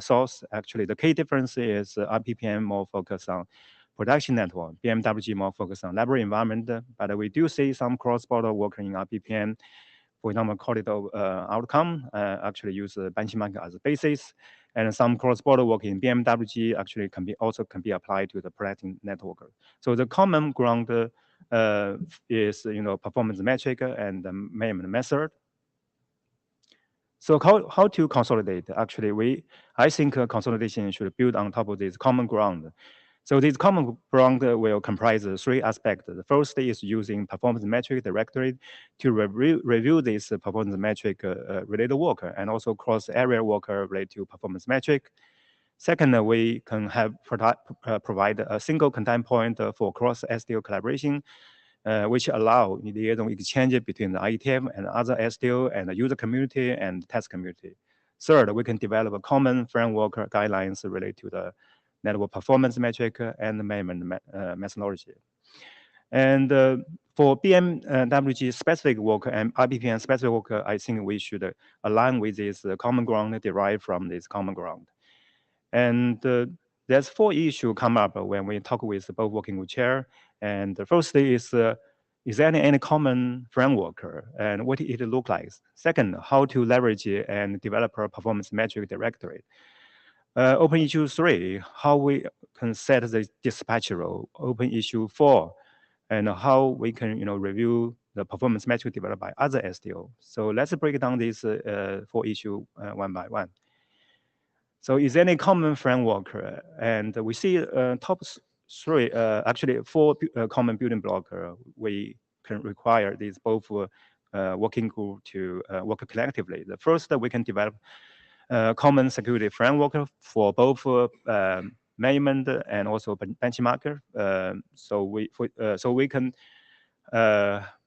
source. Actually, the key difference is IPPM more focused on production network, BMWG more focused on library environment, but we do see some cross-border work in IPPM. For example, corridor outcome actually use benchmark as a basis, and some cross-border work in BMWG actually can be applied to the production network. So the common ground is performance metric and the measurement method. So how to consolidate? Actually, I think consolidation should build on top of this common ground. So this common ground will comprise three aspects. The first is using performance metric directory to review this performance metric related work, and also cross-area work related to performance metric. Second, we can provide a single contact point for cross-SDO collaboration, which allow liaison exchange between the IETF and other SDO and the user community and test community. Third, we can develop a common framework guidelines related to the network performance metric and the measurement methodology. And for BMWG specific work and IPPM specific work, I think we should align with this common ground derived from this common ground. And there's four issues come up when we talk with both working group chair. And the first is there any common framework and what it look like? Second, how to leverage and develop a performance metric directory. Open issue 3, how we can set the dispatcher role. Open issue 4, and how we can review the performance metric developed by other SDO. So let's break down these 4 issues one by one. So is there any common framework? And we see top 3, actually 4 common building block we can require these both working group to work collectively. The first, we can develop common security framework for both measurement and also benchmark. So we can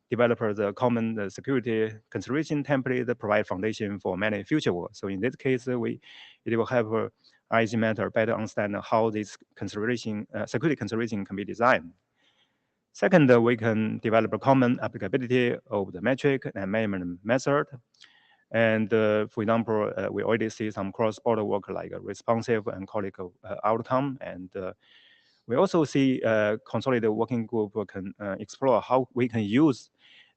develop the common security consideration template that provide foundation for many future work. So in this case, it will have IG matter better understand how this consideration security consideration can be designed. Second, we can develop a common applicability of the metric and measurement method. And for example, we already see some cross-border work like responsive and colleague outcome. And we also see consolidated working group can explore how we can use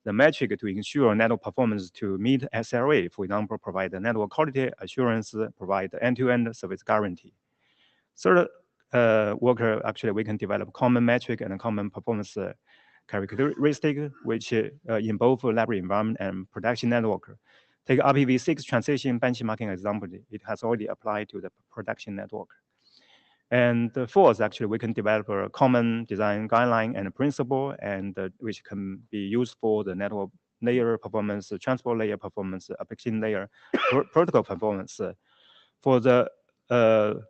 the metric to ensure network performance to meet SLA. For example, provide the network quality assurance, provide end-to-end service guarantee. Third, worker actually we can develop common metric and common performance characteristic, which in both library environment and production network. Take IPv6 transition benchmarking example, it has already applied to the production network. And fourth, actually, we can develop a common design guideline and principle, and which can be used for the network layer performance, transport layer performance, application layer protocol performance. For the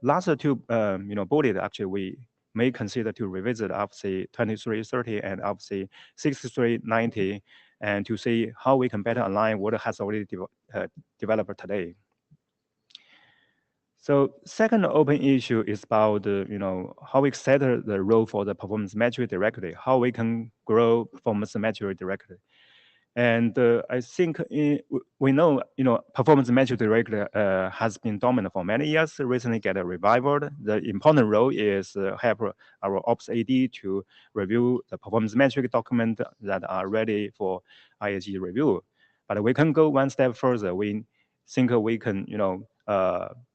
last two, bullet, actually, we may consider to revisit RFC 2330 and RFC 6390, and to see how we can better align what has already developed today. So second open issue is about how we set the role for the performance metric directly, how we can grow performance metric directly. And I think we know performance metric directly has been dominant for many years. Recently, get a revival. The important role is help our Ops AD to review the performance metric document that are ready for ISG review. But we can go one step further. We think we can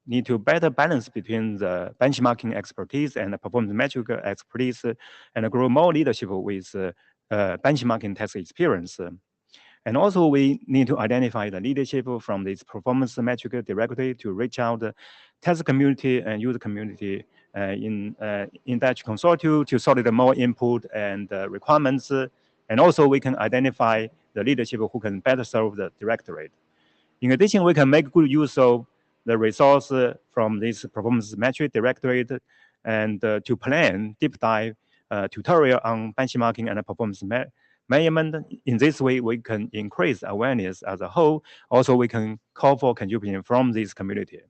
need to better balance between the benchmarking expertise and the performance metric expertise, and grow more leadership with benchmarking test experience. And also, we need to identify the leadership from this performance metric directly to reach out the test community and user community in that consortium to solidify more input and requirements. And also, we can identify the leadership who can better serve the directorate. In addition, we can make good use of the resource from this performance metric directorate and to plan deep dive tutorial on benchmarking and performance measurement. In this way, we can increase awareness as a whole. Also, we can call for contribution from this community.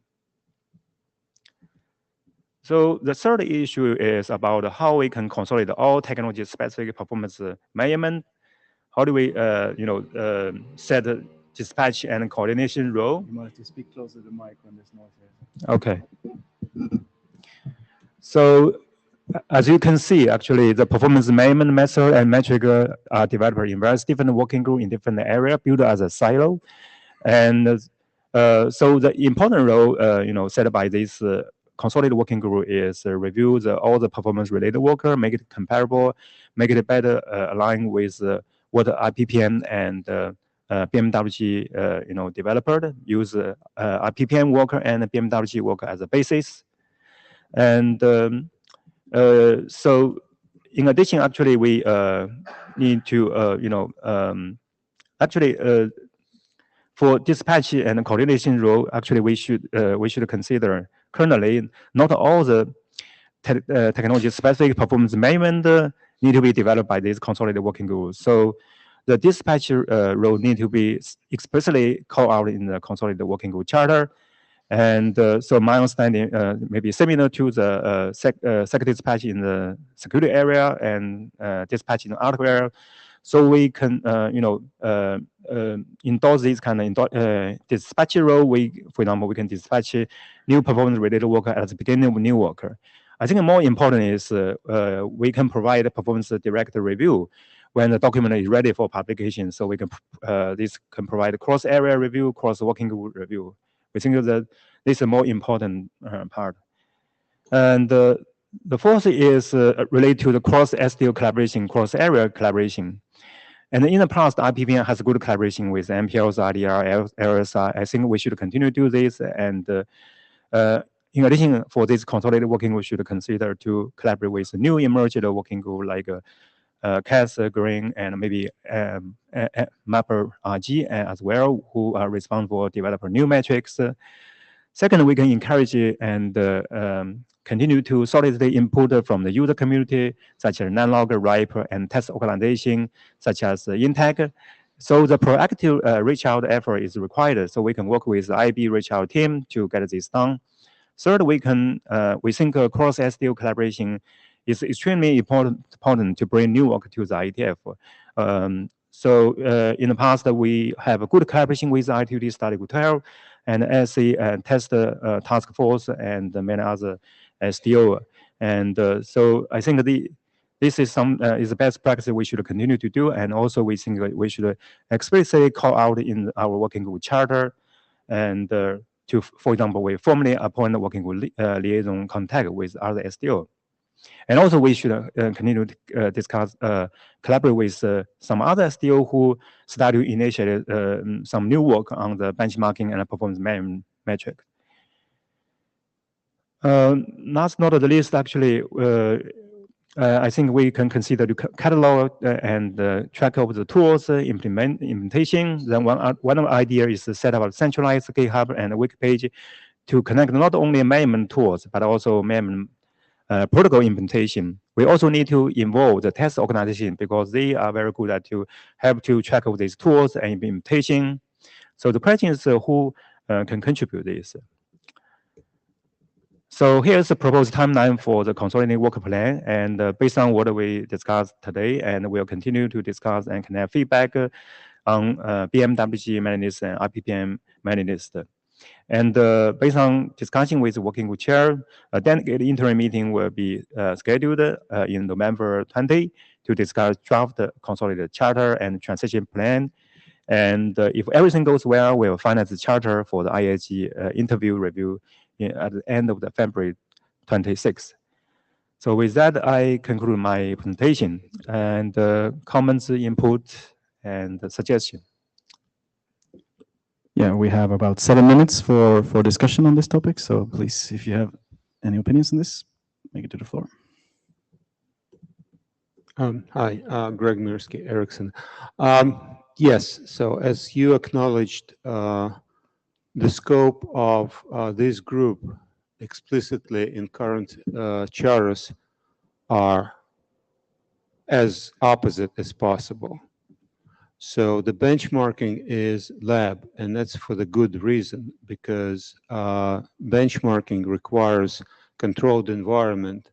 So the third issue is about how we can consolidate all technology-specific performance measurement. How do we, set a dispatch and coordination role? You might have to speak closer to the mic when there's noise here. Okay. So as you can see, actually, the performance measurement method and metric are developed in various different working groups in different areas, built as a silo. And so the important role, set by this consolidated working group is review all the performance-related work, make it comparable, make it better align with what IPPM and BMWG, developed. Use IPPM worker and BMWG worker as a basis. And so, in addition, actually, we need to, for dispatch and coordination role, actually, we should consider currently not all the technology-specific performance measurement need to be developed by these consolidated working groups. So the dispatch role need to be explicitly called out in the consolidated working group charter. And so my understanding may be similar to the second dispatch in the security area and dispatch in the hardware. So we can, endorse these kind of dispatch role. For example, we can dispatch new performance-related worker at the beginning of a new worker. I think more important is we can provide a performance direct review when the document is ready for publication. So we can this can provide cross-area review, cross-working group review. We think that this is a more important part. And the fourth is related to the cross-SDO collaboration, cross-area collaboration. And in the past, IPPM has good collaboration with MPLs, RDR, LSI. I think we should continue to do this. And in addition, for this consolidated working, we should consider to collaborate with new emerging working group like CAS, Green, and maybe Mapper RG as well, who are responsible for developing new metrics. Second, we can encourage and continue to solicit input from the user community, such as non-log, RIPE, and test organization, such as Intech. So the proactive reach out effort is required, so we can work with the IB reach out team to get this done. Third, we think cross-SDO collaboration is extremely important to bring new work to the IETF. So in the past, we have a good collaboration with the ITUD study group 12 and SC test task force and many other SDO. And so I think this is is the best practice we should continue to do. And also we think we should explicitly call out in our working group charter and for example, we formally appoint a working group liaison contact with other SDO. And also we should continue to discuss, collaborate with some other SDO who start to initiate some new work on the benchmarking and performance metric. Last not the least, actually, I think we can consider to catalog and track of the tools implementation. Then one of the ideas is to set up a centralized GitHub and a wiki page to connect not only measurement tools, but also measurement protocol implementation. We also need to involve the test organization because they are very good at to help to track of these tools and implementation. So the question is who can contribute this. So here's the proposed timeline for the consolidated work plan, and based on what we discussed today, and we'll continue to discuss and connect feedback on BMWG mailing list and IPPM mailing list. And based on discussion with the working group chair, a dedicated interim meeting will be scheduled in November 20 to discuss draft consolidated charter and transition plan. And if everything goes well, we'll finalize the charter for the IAG interview review at the end of the February 26th. So with that, I conclude my presentation and comments, input, and suggestion. Yeah, we have about 7 minutes for discussion on this topic. So please, if you have any opinions on this, make it to the floor. Hi, Greg Mirsky, Ericsson. Yes, so as you acknowledged, the scope of this group explicitly in current charters are as opposite as possible. So the benchmarking is lab, and that's for the good reason, because benchmarking requires controlled environment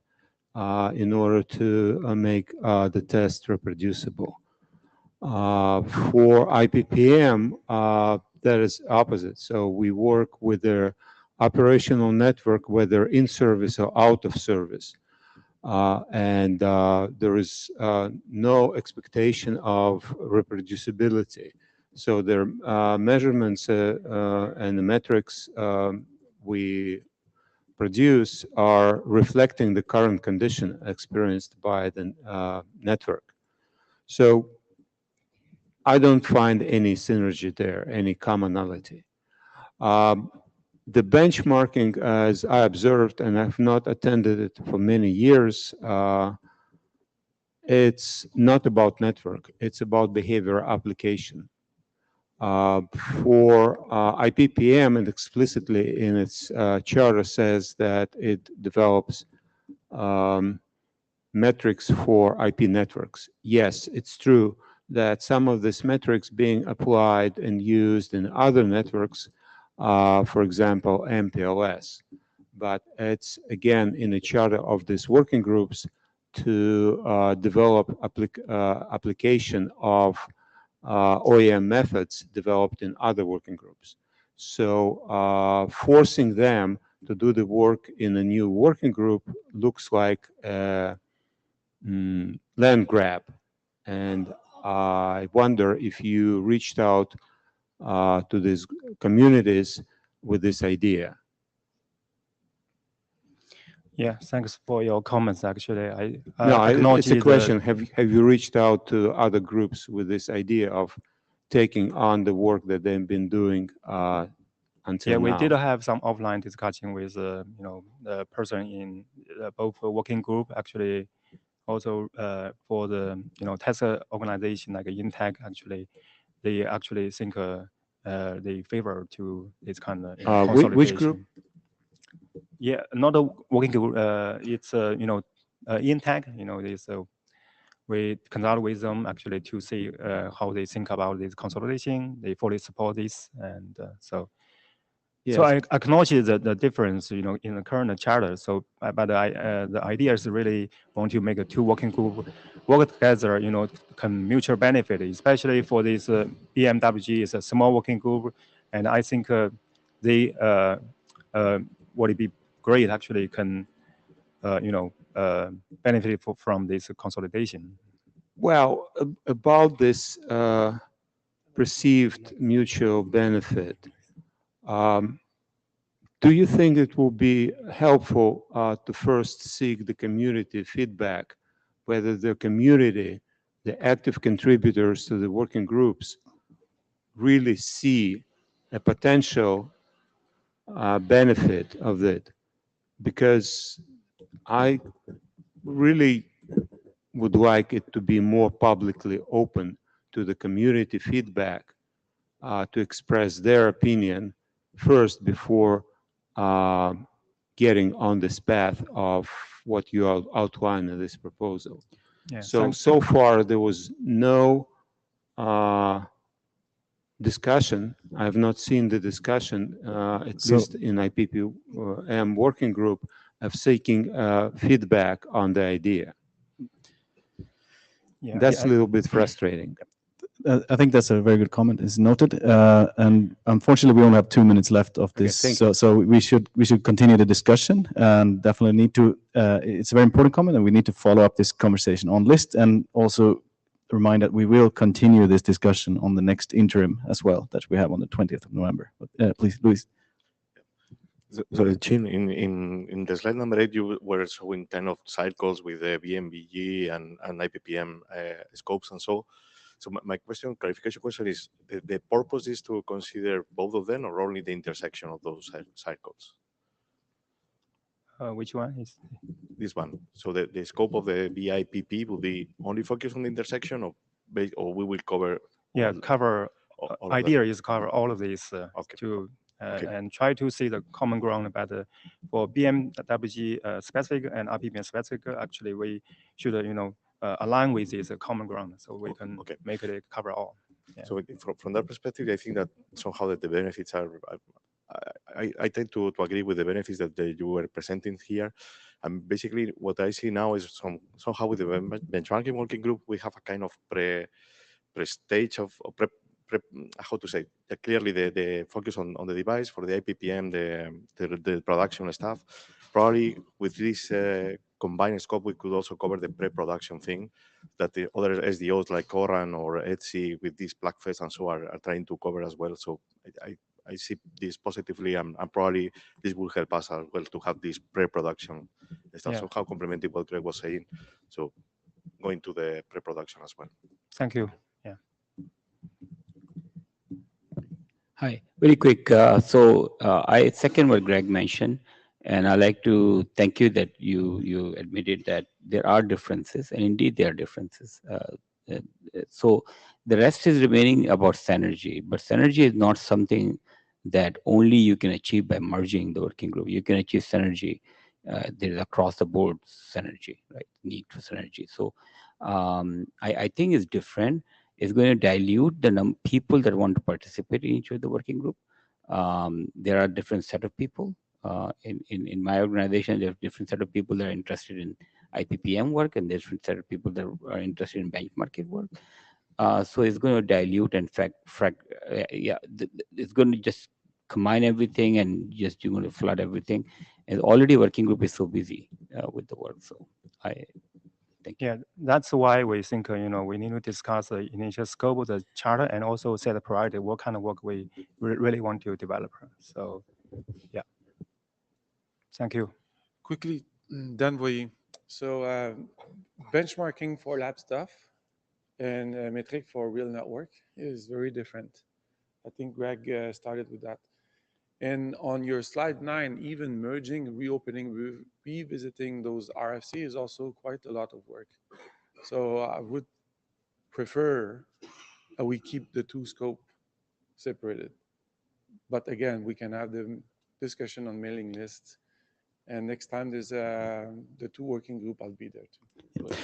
in order to make the test reproducible. For IPPM, that is opposite. So we work with their operational network, whether in service or out of service. And there is no expectation of reproducibility. So their measurements and the metrics we produce are reflecting the current condition experienced by the network. So I don't find any synergy there, any commonality. The benchmarking, as I observed, and I've not attended it for many years, it's not about network, it's about behavior application. For IPPM, and explicitly in its charter says that it develops metrics for IP networks. Yes, it's true that some of these metrics being applied and used in other networks, for example, MPLS. But it's, again, in the charter of these working groups to develop application of OEM methods developed in other working groups. So forcing them to do the work in a new working group looks like a land grab. And I wonder if you reached out to these communities with this idea. Yeah, thanks for your comments. Actually, I no, it's a question. The, have you reached out to other groups with this idea of taking on the work that they've been doing until yeah, we now? did have some offline discussion with the person in both working group. Actually, also for the test organization like INTEC. Actually, they actually think they favor to this kind of consolidation. Which group? Yeah, not a working group. It's INTEC. This we consult with them actually to see how they think about this consolidation. They fully support this, and so. Yes. So I acknowledge the difference, in the current charter. So, but the idea is really want to make a two working group work together, can mutual benefit, especially for this BMWG is a small working group, and I think they would it be great actually can benefit from this consolidation. Well, about this perceived mutual benefit, do you think it will be helpful to first seek the community feedback, whether the community, the active contributors to the working groups, really see a potential benefit of it? Because I really would like it to be more publicly open to the community feedback to express their opinion first before getting on this path of what you outlined in this proposal. Yeah, so far there was no discussion. I have not seen the discussion, at least in IPPM working group, of seeking feedback on the idea. Yeah, that's a little bit frustrating. I think that's a very good comment. It's noted, and unfortunately, we only have 2 minutes left of this. So we should continue the discussion, and definitely need to. It's a very important comment, and we need to follow up this conversation on list, and also remind that we will continue this discussion on the next interim as well that we have on the 20th of November. But, please, Luis. So, Chin, in the slide number 8, you were showing 10 of cycles with the BMBG and IPPM scopes and so. So my clarification question is, the purpose is to consider both of them or only the intersection of those cycles? Which one is? This one. So the scope of the BIPP will be only focused on the intersection, or we will cover? Yeah, cover. Idea is cover all of these to and try to see the common ground. But for BMWG specific and IPPM specific, actually we should align with this common ground, so we can make it cover all. So from that perspective, I think that somehow that the benefits are, I tend to agree with the benefits that you were presenting here. And basically what I see now is somehow with the benchmarking working group, we have a kind of pre-stage of how to say, clearly the focus on the device for the IPPM, the production stuff. Probably with this combined scope, we could also cover the pre-production thing that the other SDOs like Coran or Etsy with these Blackfest and so are trying to cover as well. So I see this positively, and probably this will help us as well to have this pre-production stuff. Yeah. So how complementing what Greg was saying. So going to the pre-production as well. Thank you. Yeah. Hi, very quick. I second what Greg mentioned, and I like to thank you that you admitted that there are differences, and indeed there are differences. So the rest is remaining about synergy, but synergy is not something that only you can achieve by merging the working group. You can achieve synergy. There's across the board synergy, right? Need for synergy. So I think it's different. It's going to dilute the people that want to participate in each of the working group. There are different set of people. In my organization, there are different set of people that are interested in IPPM work, and there's different set of people that are interested in benchmarking work. So it's going to dilute and it's going to just combine everything, and just you're going to flood everything. And already working group is so busy with the work. So thank you. Yeah, that's why we think we need to discuss the initial scope of the charter and also set a priority, what kind of work we really want to develop. So yeah, thank you. Quickly, then benchmarking for lab stuff and metric for real network is very different. I think Greg started with that. And on your slide 9, even merging, reopening, revisiting those RFC is also quite a lot of work. So I would prefer we keep the two scope separated. But again, we can have the discussion on mailing lists. And next time there's the two working group, I'll be there too.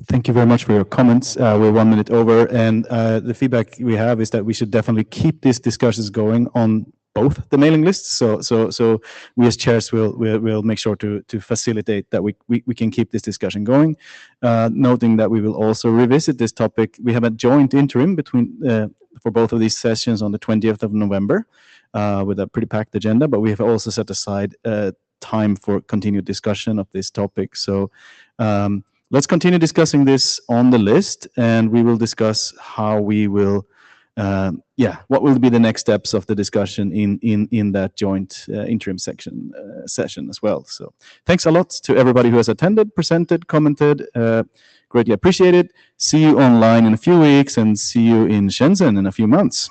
Thank you very much for your comments. We're 1 minute over, and the feedback we have is that we should definitely keep these discussions going on both the mailing lists. So we as chairs will make sure to facilitate that we can keep this discussion going. Noting that we will also revisit this topic. We have a joint interim between for both of these sessions on the 20th of November with a pretty packed agenda, but we have also set aside time for continued discussion of this topic. So let's continue discussing this on the list, and we will discuss how we will, what will be the next steps of the discussion in that joint interim session as well. So thanks a lot to everybody who has attended, presented, commented. Greatly appreciated. See you online in a few weeks, and see you in Shenzhen in a few months.